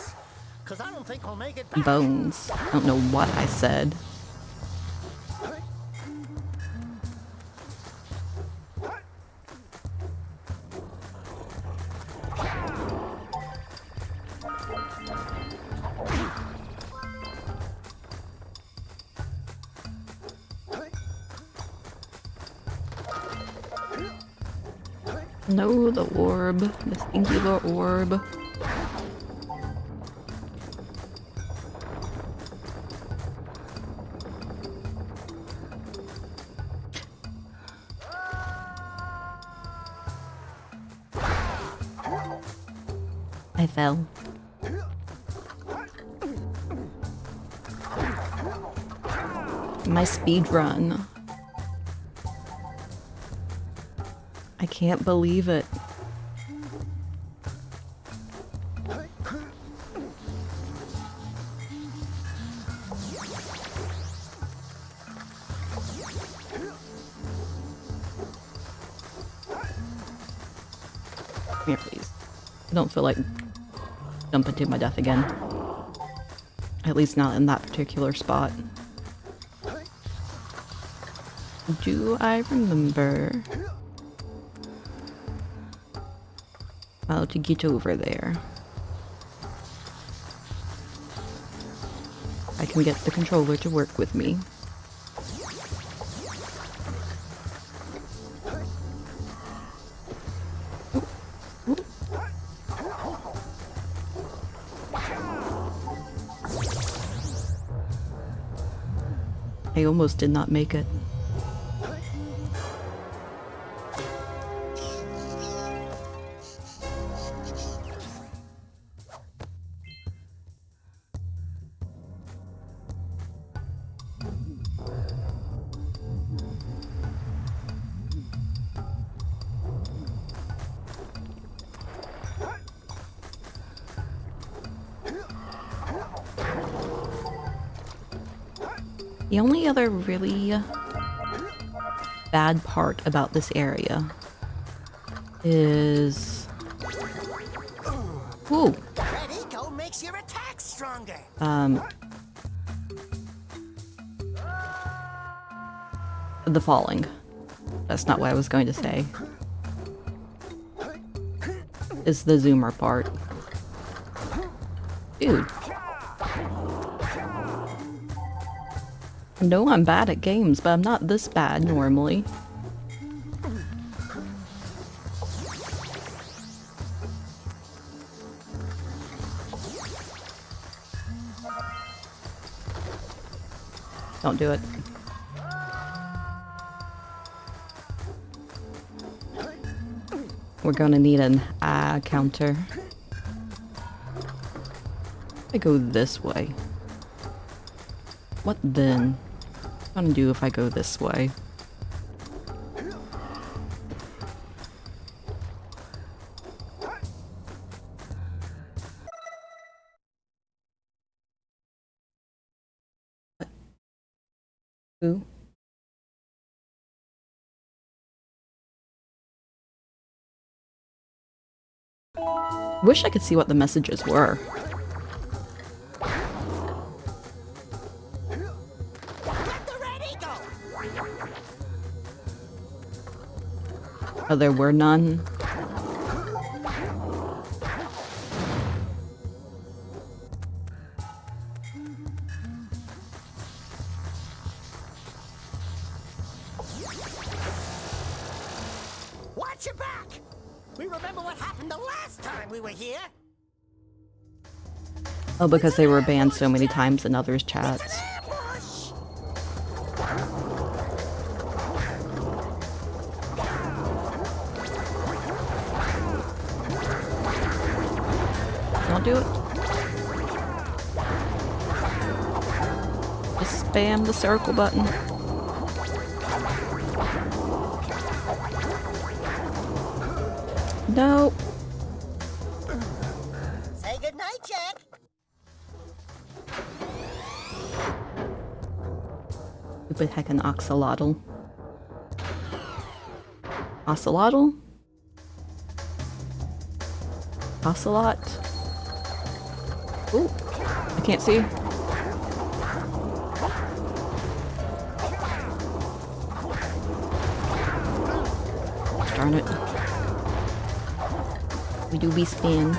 Bones. I don't know what I said. No, the orb. The singular orb. I fell. My speed run. I can't believe it. Here, please. I don't feel like jumping to my death again. At least not in that particular spot. Do I remember how to get over there? I can get the controller to work with me. I almost did not make it. The only other really bad part about this area is... Ooh! Red Eco makes your attack stronger. The falling. That's not what I was going to say. Is the zoomer part. Dude. I know I'm bad at games, but I'm not this bad normally. Don't do it. We're gonna need an counter. I go this way. What then? What am I gonna do if I go this way? Who? Wish I could see what the messages were. Oh, there were none? Watch your back! We remember what happened the last time we were here. Oh, because they were banned so many times in others' chats. I'll do it. Just spam the circle button. Nope. Say goodnight, Jack. Stupid heckin' axolotl. Ocelotl? Ocelot? Ooh, I can't see. Darn it. We do be spin.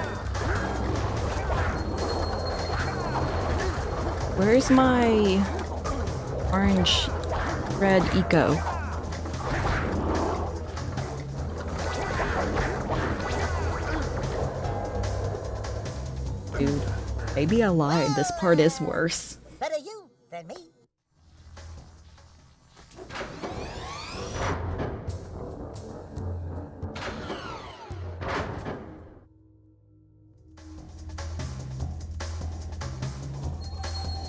Where's my orange red eco? Dude, maybe I lied. This part is worse. Better you than me.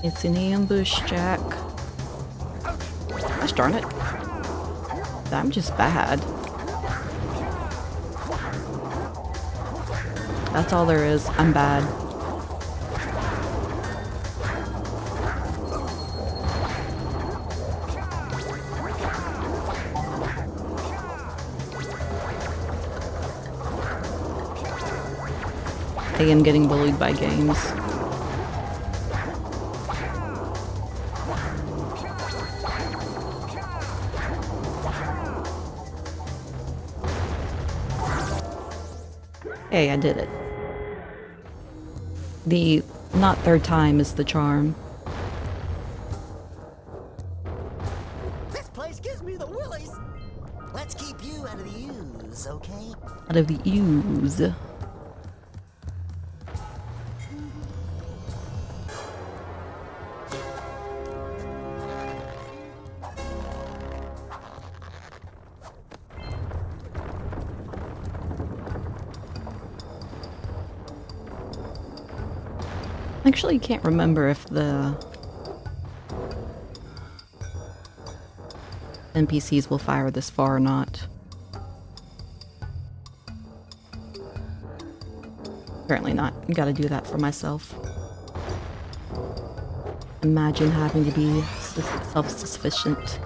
It's an ambush, Jack. Gosh darn it. I'm just bad. That's all there is. I'm bad. I am getting bullied by games. Hey, I did it. The not third time is the charm. This place gives me the willies. Let's keep you out of the ooze, okay? Out of the ooze. Actually, can't remember if the NPCs will fire this far or not. Apparently not. Gotta do that for myself. Imagine having to be self-sufficient.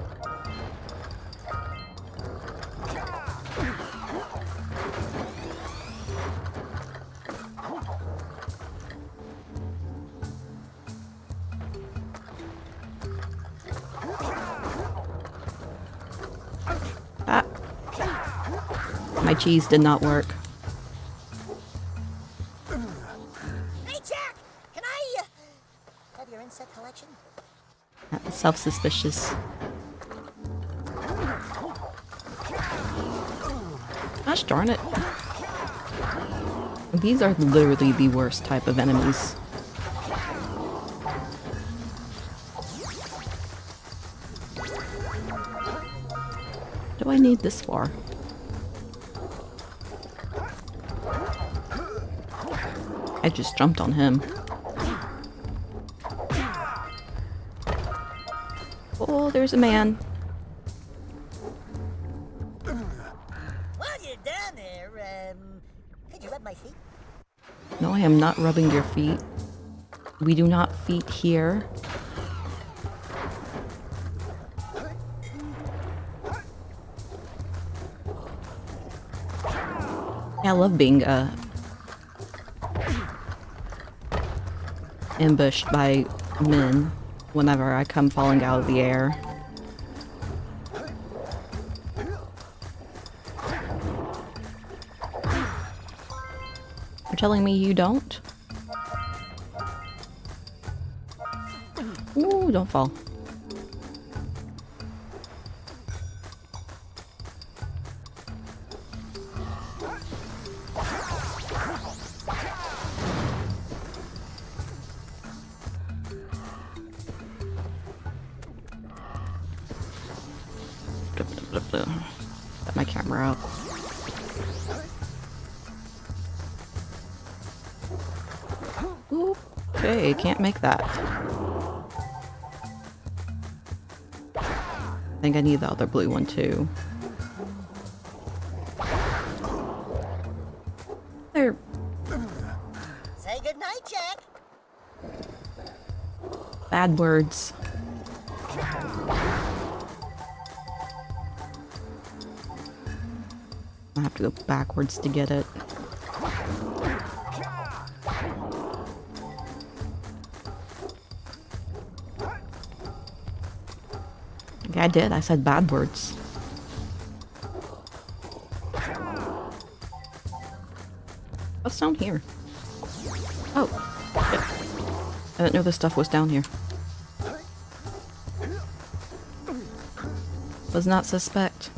My cheese did not work. Hey, Jack! Can I, have your insect collection? Self-suspicious. Gosh darn it. These are literally the worst type of enemies. What do I need this for? I just jumped on him. Oh, there's a man. While you're down there, could you rub my feet? No, I am not rubbing your feet. We do not feet here. Yeah, I love being ambushed by men whenever I come falling out of the air. You're telling me you don't? Ooh, don't fall. Set my camera up. Okay, can't make that. think I need the other blue one too. There. Say goodnight, Jack. Bad words. I have to go backwards to get it. Okay, I did. I said bad words. What's down here? Oh, shit. I didn't know this stuff was down here. Was not suspect.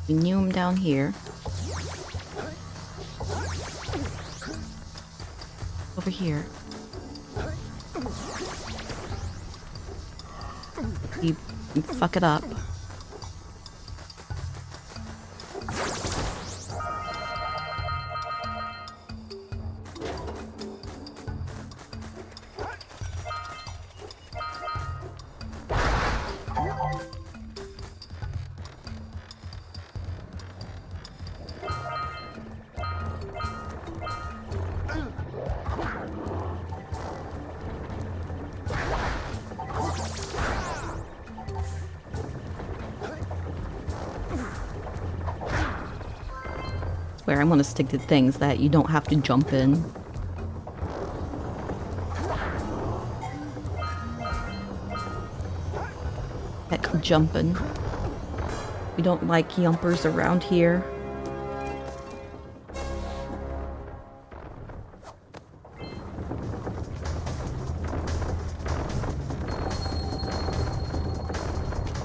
We knew him down here. Over here. You fuck it up. Where I'm gonna stick to things that you don't have to jump in. Heck, jumping. We don't like yumpers around here.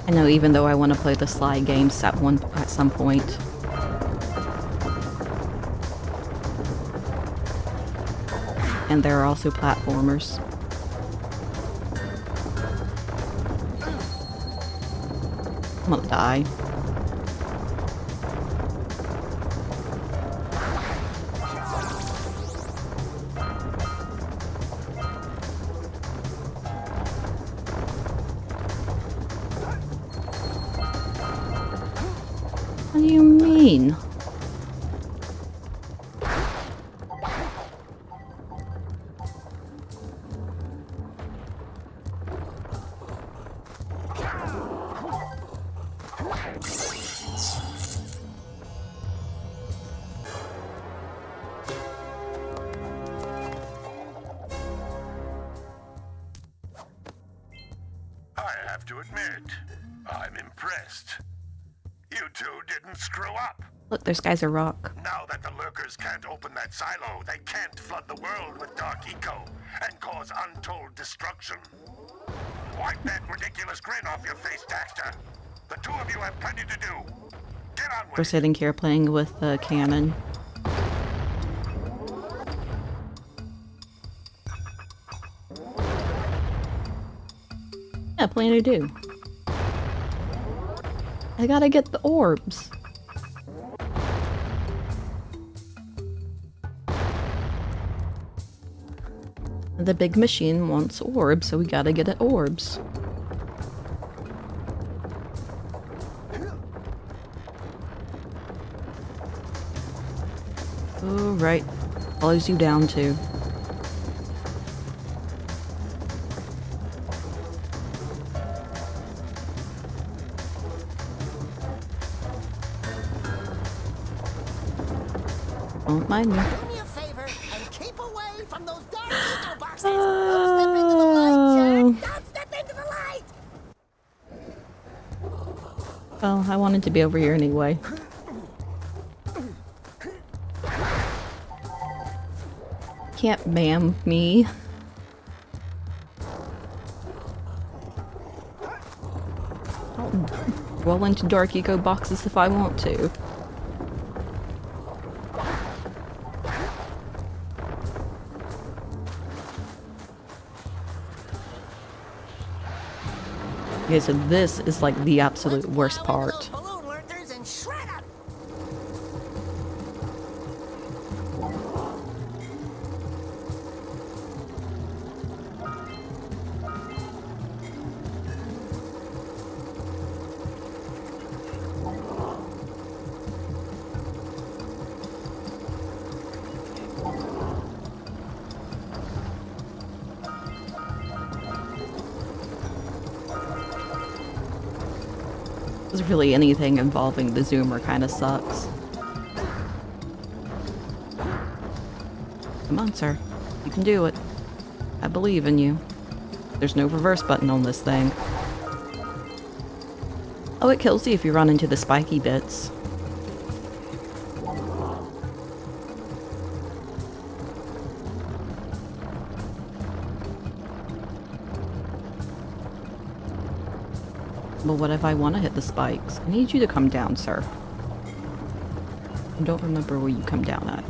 I know, even though I want to play the slide games at some point. And there are also platformers. I'm gonna die. What do you mean? I have to admit, I'm impressed. You two didn't screw up. Look, those guys are rock. Now that the lurkers can't open that silo, they can't flood the world with dark eco and cause untold destruction. Wipe that ridiculous grin off your face, Daxter. The two of you have plenty to do. Get on with We're sitting here playing with the cannon. Yeah, plenty to do. I gotta get the orbs. The big machine wants orbs, so we gotta get it orbs. Oh, right. Follows you down too. Don't mind me. Do me a favor and keep away from those dark eco boxes. Don't step into the light, Jack. Don't step into the light. Well, I wanted to be over here anyway. Can't ma'am me. I'll roll into dark eco boxes if I want to. Okay, so this is like the absolute worst part. Balloon lurkers and shred up. Because really anything involving the zoomer kind of sucks. Come on, sir. You can do it. I believe in you. There's no reverse button on this thing. Oh, it kills you if you run into the spiky bits. But what if I want to hit the spikes? I need you to come down, sir. I don't remember where you come down at.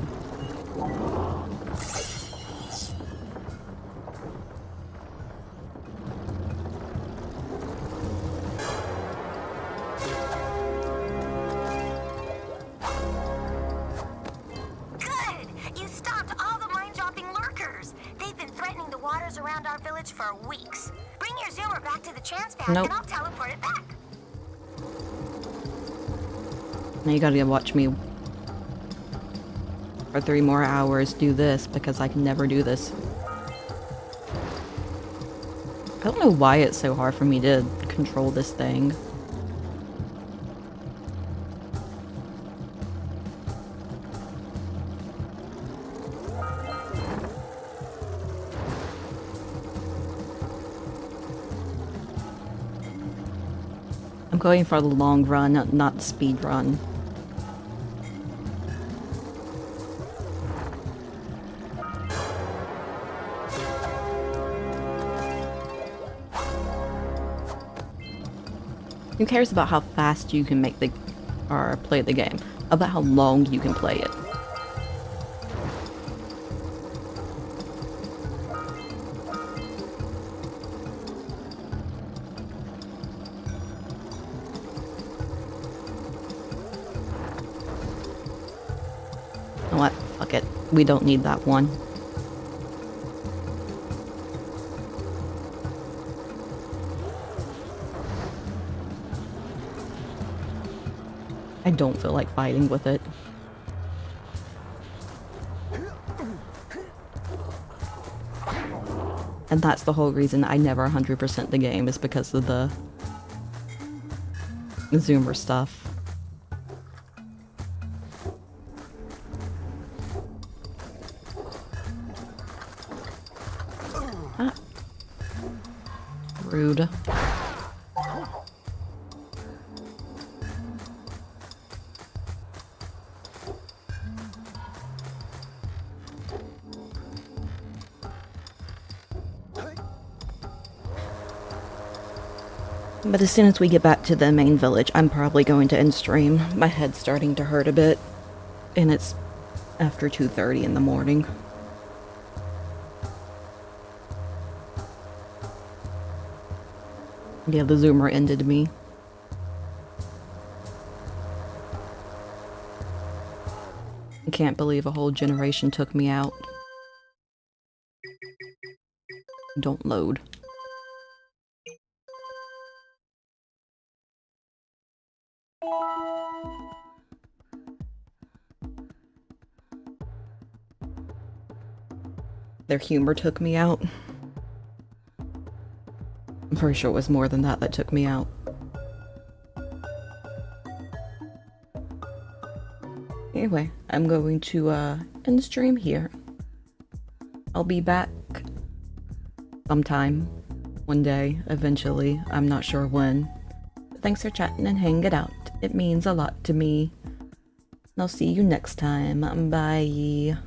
Good! You stopped all the mind-dropping lurkers. They've been threatening the waters around our village for weeks. Bring your zoomer back to the transpad Nope. and I'll teleport it back. Now you gotta watch me for 3 more hours do this because I can never do this. I don't know why it's so hard for me to control this thing. I'm going for the long run, not the speed run. Who cares about how fast you can make the or play the game? About how long you can play it. You know what? Fuck it. We don't need that one. I don't feel like fighting with it. And that's the whole reason I never 100% the game, is because of the zoomer stuff. Ah. Rude. But as soon as we get back to the main village, I'm probably going to end stream. My head's starting to hurt a bit, and it's after 2:30 in the morning. Yeah, the zoomer ended me. I can't believe a whole generation took me out. Don't load. Their humor took me out. I'm pretty sure it was more than that that took me out. Anyway, I'm going to end the stream here. I'll be back sometime, one day, eventually. I'm not sure when. But thanks for chatting and hanging out. It means a lot to me. And I'll see you next time. Bye.